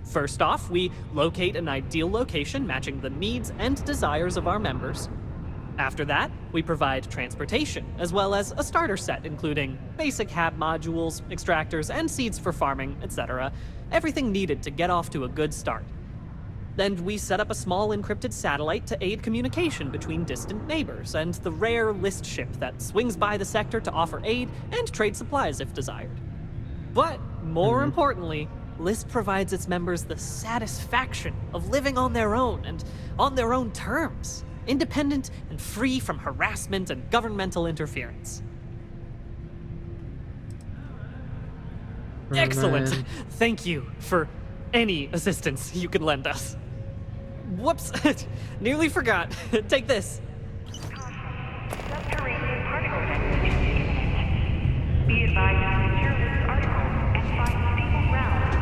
Speaker 20: First off, we locate an ideal location matching the needs and desires of our members. After that, we provide transportation, as well as a starter set including basic hab modules, extractors, and seeds for farming, etc. Everything needed to get off to a good start. Then we set up a small encrypted satellite to aid communication between distant neighbors and the rare List ship that swings by the sector to offer aid and trade supplies if desired. But more importantly, List provides its members the satisfaction of living on their own and on their own terms, independent and free from harassment and governmental interference. Excellent! Thank you for any assistance you can lend us. Whoops! Nearly forgot. Take this.
Speaker 4: Subterranean particle detonation. Be advised to secure this article and find stable ground or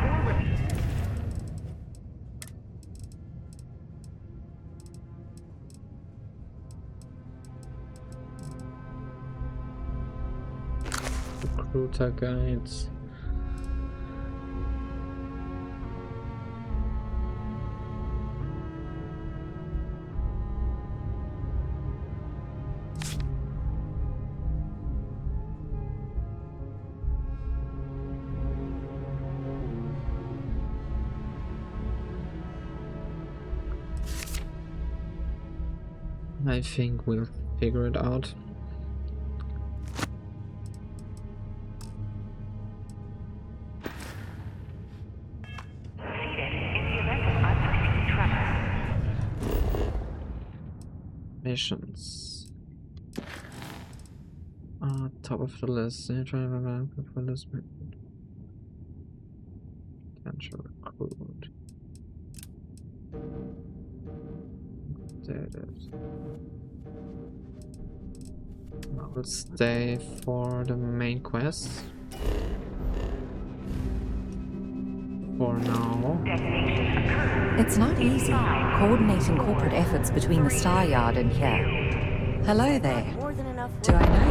Speaker 1: Recruiter guides. I think we'll figure it out. Missions. Top of the list. Potential recruit. There it is. I will stay for the main quest. For now.
Speaker 21: It's not easy coordinating corporate efforts between the Star Yard and here. Hello there. Do I know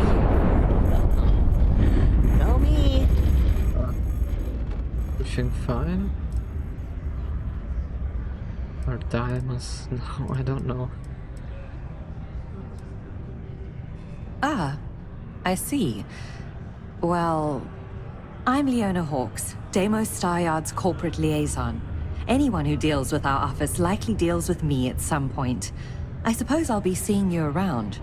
Speaker 21: you?
Speaker 12: Know me.
Speaker 1: Everything fine? Or diamonds? No, I don't know.
Speaker 21: Ah, I see. Well, I'm Leona Hawks, Deimos Star Yard's corporate liaison. Anyone who deals with our office likely deals with me at some point. I suppose I'll be seeing you around.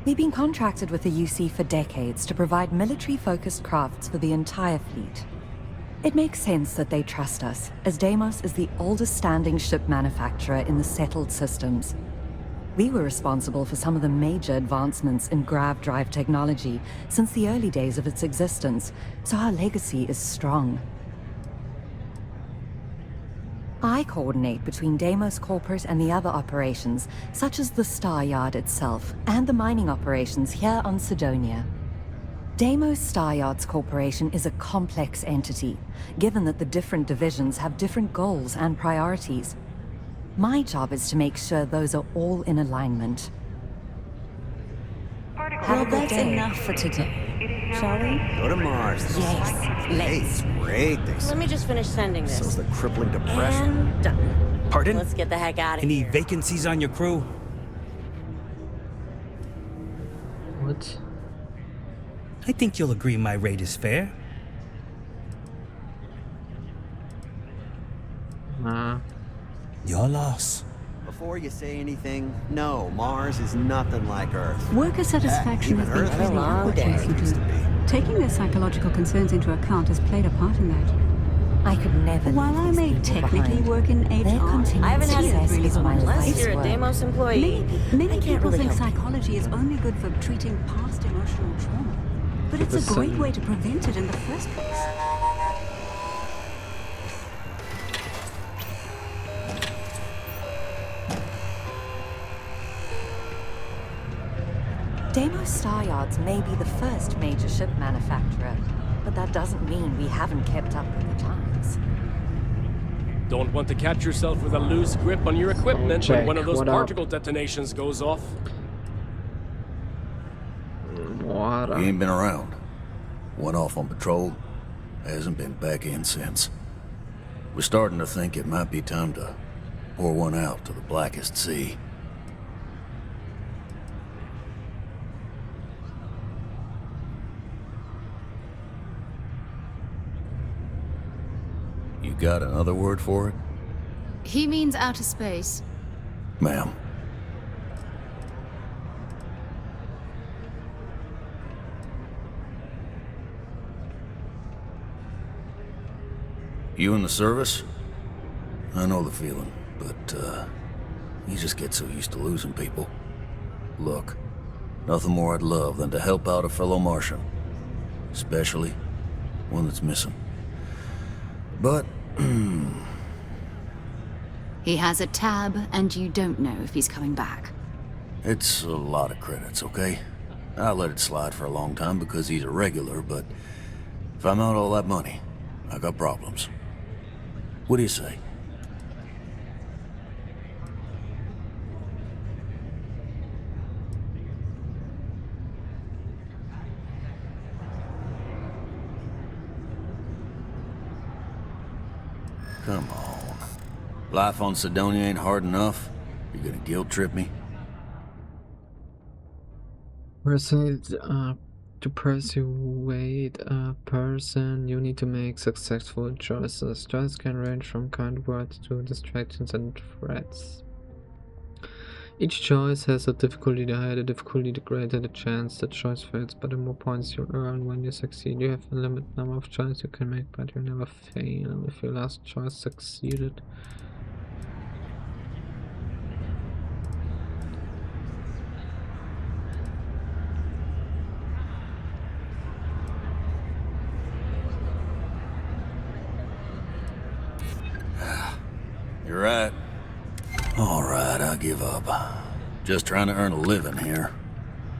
Speaker 21: We've been contracted with the UC for decades to provide military-focused crafts for the entire fleet. It makes sense that they trust us, as Deimos is the oldest standing ship manufacturer in the settled systems. We were responsible for some of the major advancements in grav drive technology since the early days of its existence, so our legacy is strong. I coordinate between Deimos Corporate and the other operations, such as the Star Yard itself, and the mining operations here on Sidonia. Deimos Star Yards Corporation is a complex entity, given that the different divisions have different goals and priorities. My job is to make sure those are all in alignment. Well, that's enough for today, shall we?
Speaker 3: Go to Mars.
Speaker 21: Yes, let's.
Speaker 3: Hey, great.
Speaker 22: Let me just finish sending this.
Speaker 3: So's the crippling depression.
Speaker 22: And done.
Speaker 23: Pardon?
Speaker 22: Let's get the heck out of
Speaker 23: Any
Speaker 22: here.
Speaker 23: vacancies on your crew?
Speaker 1: What?
Speaker 23: I think you'll agree my rate is fair. Your loss.
Speaker 3: Before you say anything, no, Mars is nothing like Earth.
Speaker 24: Worker satisfaction has been fairly average recently. Taking their psychological concerns into account has played a part in that.
Speaker 21: I could never
Speaker 22: While
Speaker 21: leave
Speaker 22: I
Speaker 21: these
Speaker 22: may
Speaker 21: people
Speaker 22: technically
Speaker 21: behind.
Speaker 22: work in
Speaker 21: Their
Speaker 22: HR,
Speaker 21: continued
Speaker 22: I haven't had
Speaker 21: success
Speaker 22: it really
Speaker 21: is my
Speaker 22: unless
Speaker 21: life's
Speaker 22: you're a
Speaker 21: work.
Speaker 22: Deimos employee. Many I can't people really think
Speaker 21: help you.
Speaker 22: psychology is only good for treating past emotional trauma, but it's a great way to prevent it in the first place.
Speaker 21: Deimos Star Yards may be the first major ship manufacturer, but that doesn't mean we haven't kept up with the times.
Speaker 19: Don't want to catch yourself with a loose grip on your equipment when one of those particle detonations goes off.
Speaker 18: He ain't been around. Went off on patrol. Hasn't been back in since. We're starting to think it might be time to pour one out to the blackest sea. You got another word for it?
Speaker 9: He means outer space.
Speaker 18: Ma'am. You in the service? I know the feeling, but, you just get so used to losing people. Look, nothing more I'd love than to help out a fellow Martian. Especially one that's missing. But,
Speaker 9: He has a tab, and you don't know if he's coming back.
Speaker 18: it's a lot of credits, okay? I let it slide for a long time because he's a regular, but if I'm out all that money, I got problems. What do you say? Come on. Life on Sidonia ain't hard enough. You gonna guilt trip me?
Speaker 1: To persuade a person, you need to make successful choices. Choices can range from kind words to distractions and threats. Each choice has a difficulty. The higher the difficulty, the greater the chance that choice fails, but the more points you earn when you succeed. You have a limited number of choices you can make, but you never fail if your last choice succeeded.
Speaker 18: You're right. All right, I give up. Just trying to earn a living here.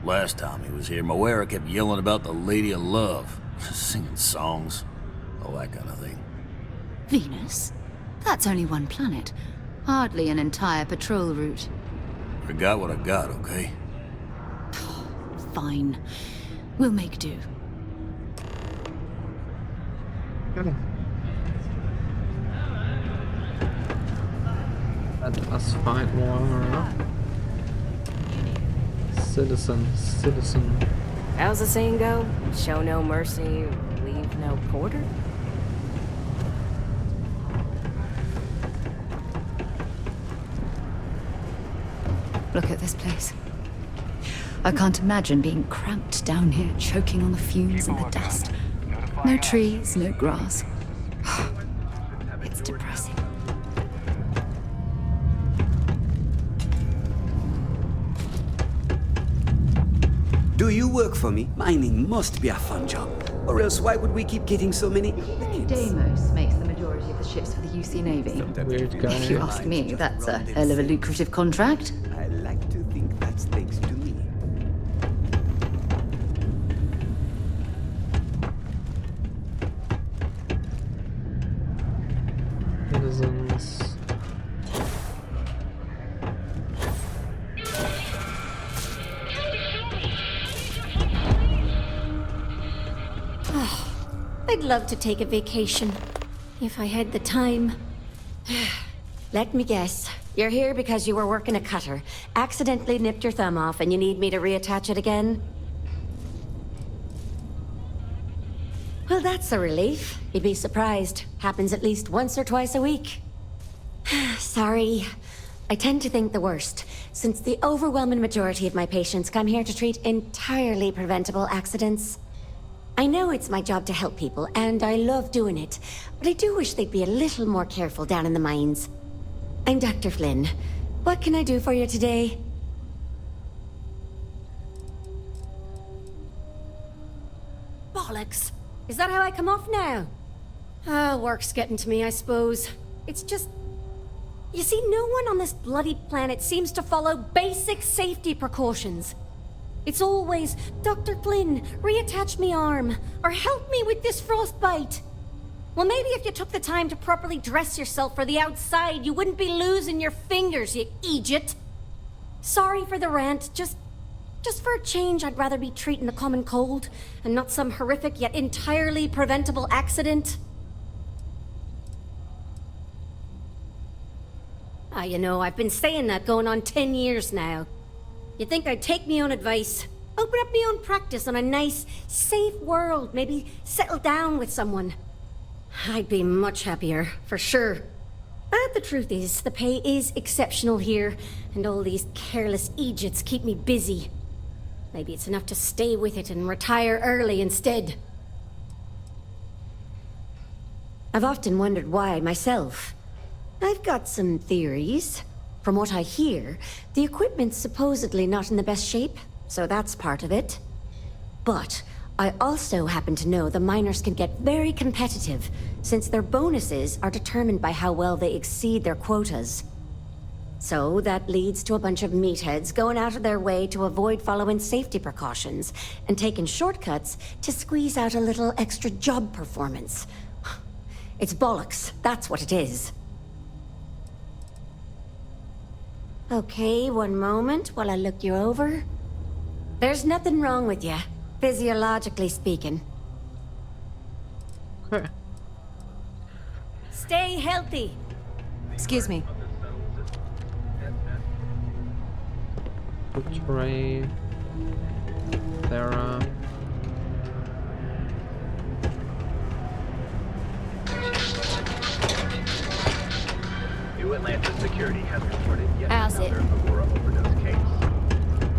Speaker 18: Last time he was here, Moira kept yelling about the Lady of Love, singing songs, all that kind of thing.
Speaker 9: Venus? That's only one planet. Hardly an entire patrol route.
Speaker 18: I got what I got, okay?
Speaker 9: Fine. We'll make do.
Speaker 1: Let us find more. Citizen.
Speaker 22: How's the saying go? Show no mercy, leave no quarter?
Speaker 9: Look at this place. I can't imagine being cramped down here, choking on the fumes and the dust. No trees, no grass. It's depressing.
Speaker 8: Do you work for me? Mining must be a fun job. Or else why would we keep getting so many applicants?
Speaker 9: Deimos makes the majority of the ships for the UC Navy.
Speaker 1: Weird guy.
Speaker 9: If you ask me, that's a hell of a lucrative contract.
Speaker 8: I like to think that's thanks to me.
Speaker 1: Citizens.
Speaker 22: I'd love to take a vacation, if I had the time. Let me guess. You're here because you were working a cutter, accidentally nipped your thumb off, and you need me to reattach it again? Well, that's a relief. You'd be surprised. Happens at least once or twice a week. Sorry. I tend to think the worst, since the overwhelming majority of my patients come here to treat entirely preventable accidents. I know it's my job to help people, and I love doing it, but I do wish they'd be a little more careful down in the mines. I'm Dr. Flynn. What can I do for you today? Bollocks! Is that how I come off now? Work's getting to me, I suppose. It's just... You see, no one on this bloody planet seems to follow basic safety precautions. It's always, Dr. Flynn, reattach me arm, or help me with this frostbite. Well, maybe if you took the time to properly dress yourself for the outside, you wouldn't be losing your fingers, you idiot. Sorry for the rant, just for a change, I'd rather be treating the common cold, and not some horrific yet entirely preventable accident. You know, I've been saying that going on 10 years now. You'd think I'd take me own advice, open up my own practice on a nice, safe world, maybe settle down with someone. I'd be much happier, for sure. But the truth is, the pay is exceptional here, and all these careless idiots keep me busy. Maybe it's enough to stay with it and retire early instead. I've often wondered why myself. I've got some theories. From what I hear, the equipment's supposedly not in the best shape, so that's part of it. But I also happen to know the miners can get very competitive, since their bonuses are determined by how well they exceed their quotas. So that leads to a bunch of meatheads going out of their way to avoid following safety precautions, and taking shortcuts to squeeze out a little extra job performance. It's bollocks, that's what it is. Okay, one moment while I look you over. There's nothing wrong with you, physiologically speaking.
Speaker 1: Okay.
Speaker 22: Stay healthy.
Speaker 5: Excuse me.
Speaker 1: Ray, Sarah.
Speaker 16: New Atlanta security has reported yet
Speaker 22: How's it?
Speaker 16: another Aurora overdose case.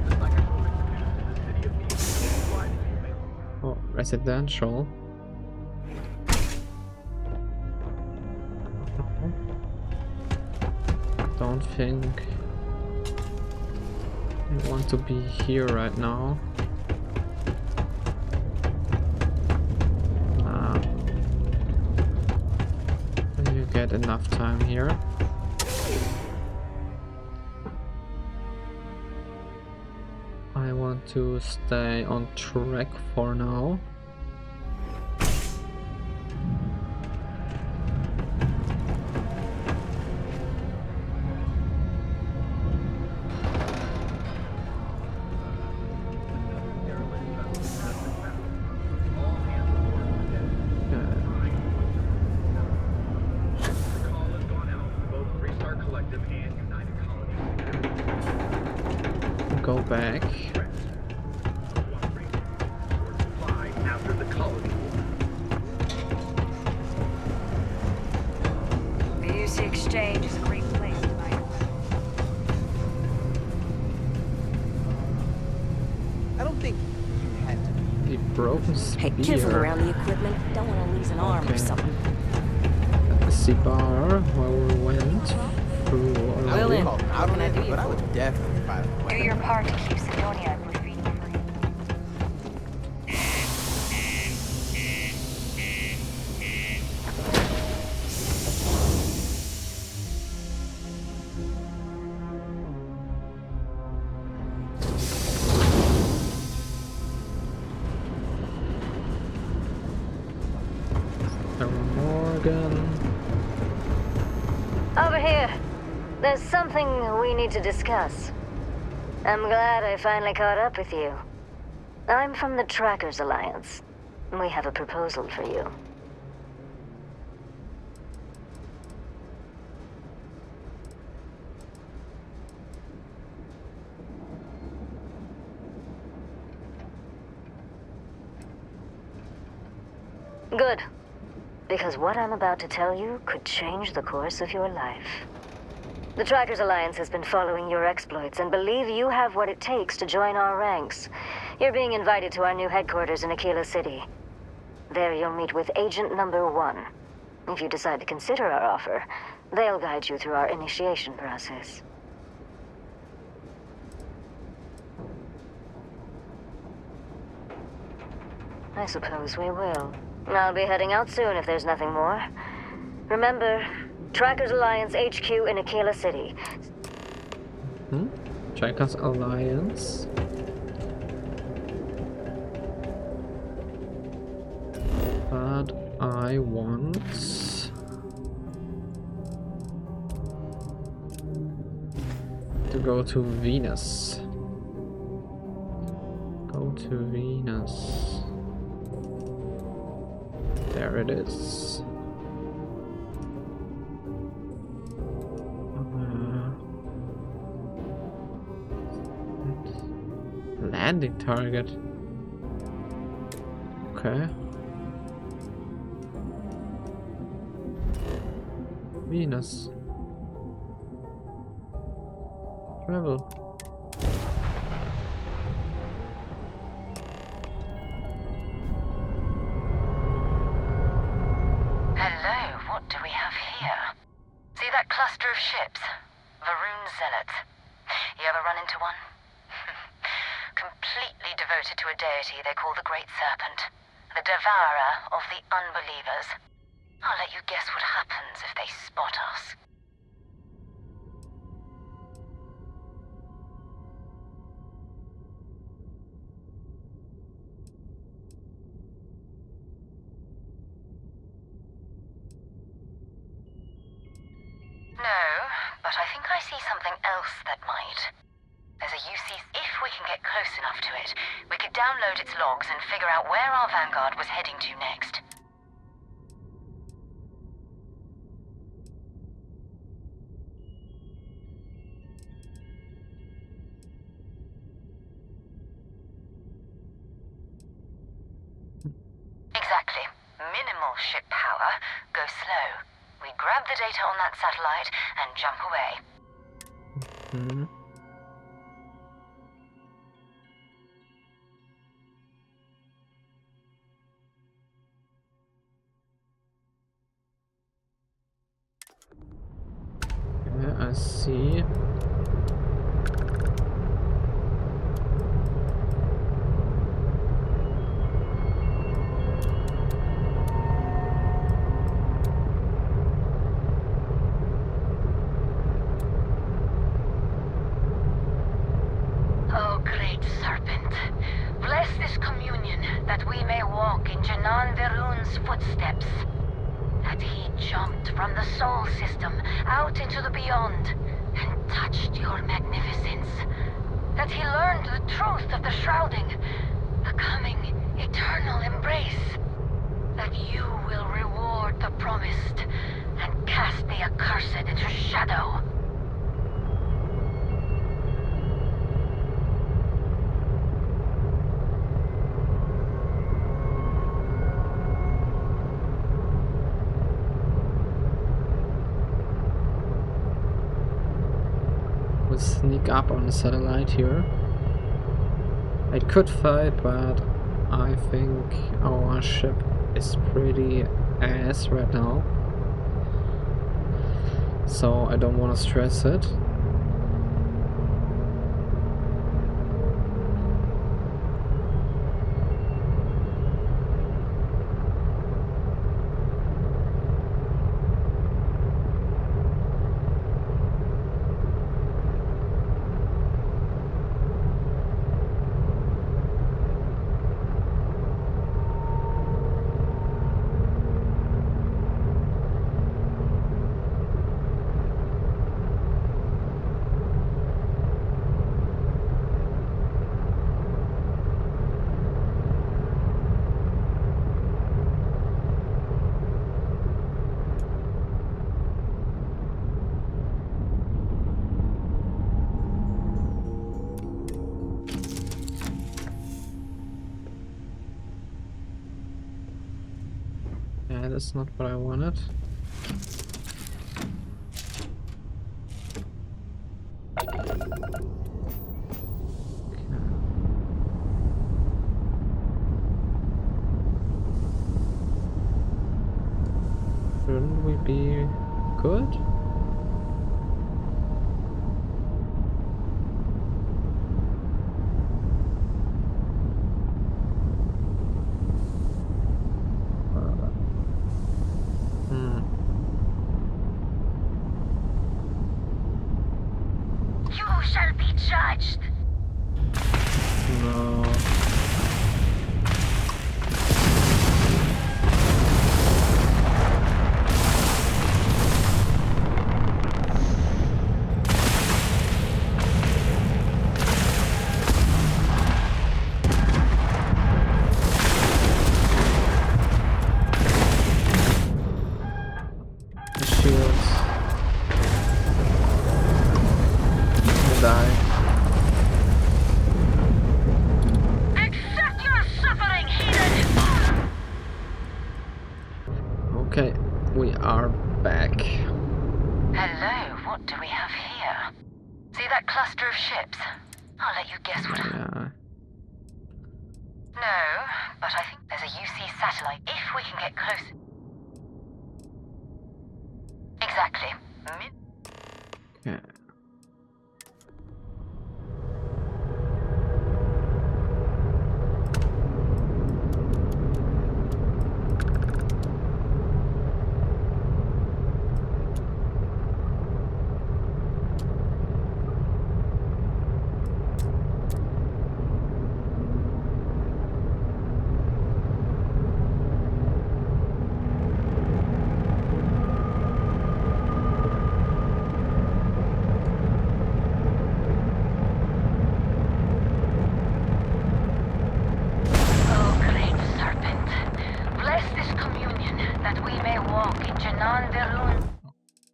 Speaker 16: The psychotropic diffusion in the city of Phoenix is widely available.
Speaker 1: Oh, residential. Don't think I want to be here right now. You get enough time here. I want to stay on track for now. Go back.
Speaker 2: The UC Exchange is a great place tonight.
Speaker 13: I don't think you had to.
Speaker 1: The broken spear.
Speaker 22: Hey, careful around the equipment. Don't want to lose an arm or something.
Speaker 1: The bar where we went through.
Speaker 22: Well then, what can I do you
Speaker 13: But I
Speaker 22: for?
Speaker 13: would definitely buy the
Speaker 2: Do your part to keep Sidonia gluten-free.
Speaker 1: Morgan.
Speaker 7: Over here. There's something we need to discuss. I'm glad I finally caught up with you. I'm from the Trackers Alliance. We have a proposal for you. Good. Because what I'm about to tell you could change the course of your life. The Trackers Alliance has been following your exploits and believe you have what it takes to join our ranks. You're being invited to our new headquarters in Aquila City. There you'll meet with Agent Number 1. If you decide to consider our offer, they'll guide you through our initiation process. I suppose we will. I'll be heading out soon if there's nothing more. Remember, Trackers Alliance HQ in Aquila City.
Speaker 1: Trackers Alliance. But I want to go to Venus. Go to Venus. There it is. Landing target. Okay. Venus. Travel.
Speaker 2: Hello, what do we have here? See that cluster of ships? Varoon Zealots. You ever run into one? Completely devoted to a deity they call the Great Serpent. The devourer of the unbelievers. I'll let you guess what happens if they spot us. No, but I think I see something else that might. There's a UC. If we can get close enough to it, we could download its logs and figure out where our vanguard was heading to next. Exactly. Minimal ship power. Go slow. We grab the data on that satellite and jump away.
Speaker 1: Yeah, I see.
Speaker 2: Oh, great serpent, bless this communion that we may walk in Janan Veroon's footsteps. That he jumped from the soul system out into the beyond and touched your magnificence. That he learned the truth of the shrouding, the coming eternal embrace. That you will reward the promised and cast the accursed into shadow.
Speaker 1: We'll sneak up on the satellite here. I could fight, but I think our ship is pretty ass right now, so I don't want to stress it. Yeah, that's not what I wanted. good.
Speaker 2: You shall be judged.
Speaker 1: No. Okay, we are back.
Speaker 2: Hello, what do we have here? See that cluster of ships? I'll let you guess what.
Speaker 1: Yeah.
Speaker 2: No, but I think there's a UC satellite if we can get close. Exactly.
Speaker 1: Yeah.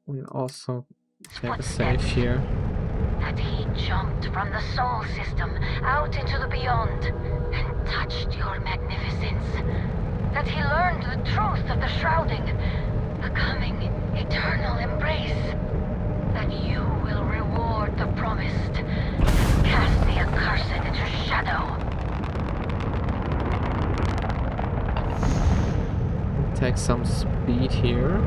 Speaker 1: We also have a save here.
Speaker 2: That he jumped from the soul system out into the beyond and touched your magnificence. That he learned the truth of the shrouding, the coming eternal embrace. That you will reward the promised and cast the accursed into shadow.
Speaker 1: Take some speed here.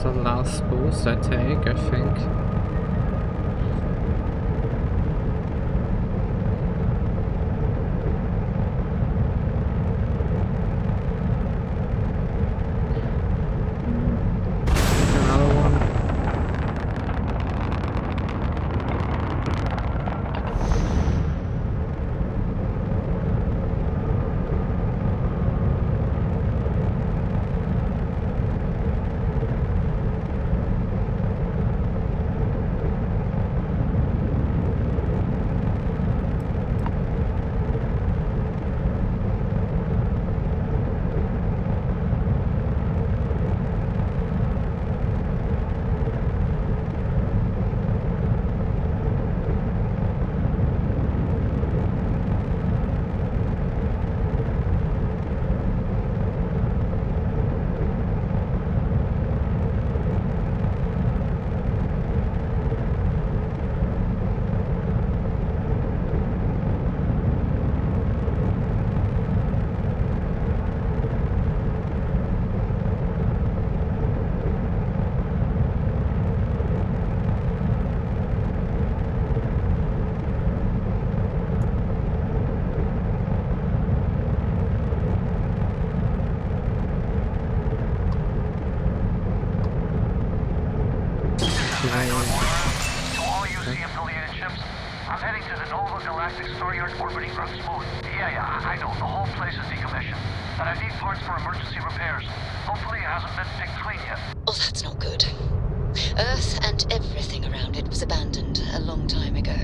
Speaker 1: The last boost I take, I think. Another one.
Speaker 15: To all UC-affiliated ships, I'm heading to the Nova Galactic Star Yard orbiting Earth Smooth. Yeah, I know. The whole place is decommissioned. But I need parts for emergency repairs. Hopefully it hasn't been picked clean yet.
Speaker 10: Oh, that's not good. Earth and everything around it was abandoned a long time ago.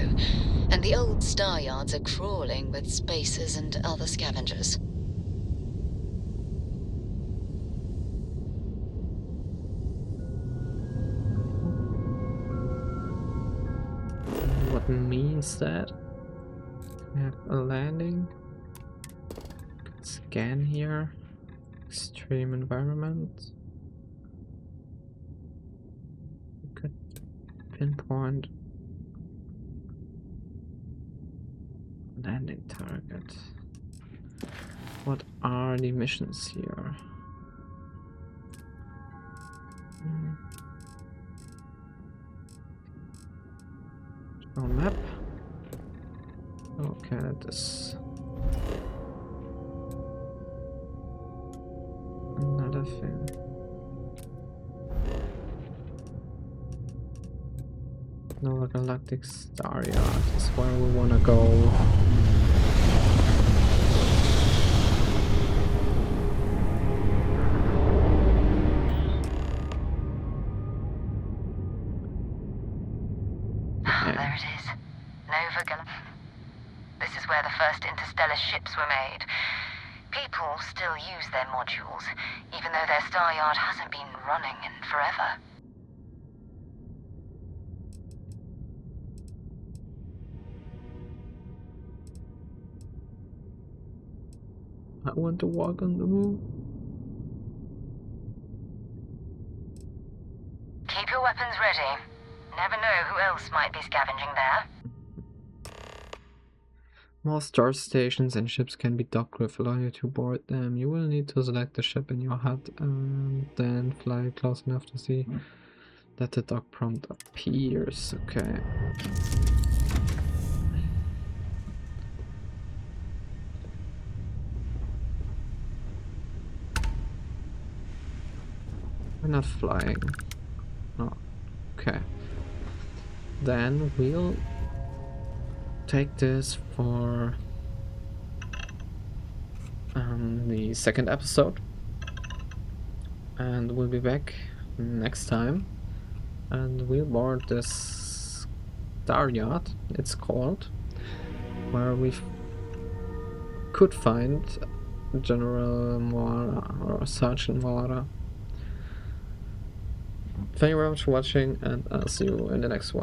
Speaker 10: And the old star yards are crawling with spacers and other scavengers.
Speaker 1: What means that? We have a landing. Scan here. Extreme environment. We could pinpoint landing target. What are the missions here? Show map. Okay, this. Another thing. Nova Galactic Star Yard is where we wanna go.
Speaker 2: There it is. Nova Galactic. This is where the first interstellar ships were made. People still use their modules, even though their star yard hasn't been running in forever.
Speaker 1: I want to walk on the moon.
Speaker 2: Keep your weapons ready. Never know who else might be scavenging there.
Speaker 1: More star stations and ships can be docked with. Allow you to board them. You will need to select the ship in your HUD and then fly close enough to see that the dock prompt appears. Okay. We're not flying. Oh, okay. Then we'll take this for the second episode, and we'll be back next time, and we'll board this star yacht, it's called, where we could find General Moara or Sergeant Moara. Thank you very much for watching, and I'll see you in the next one.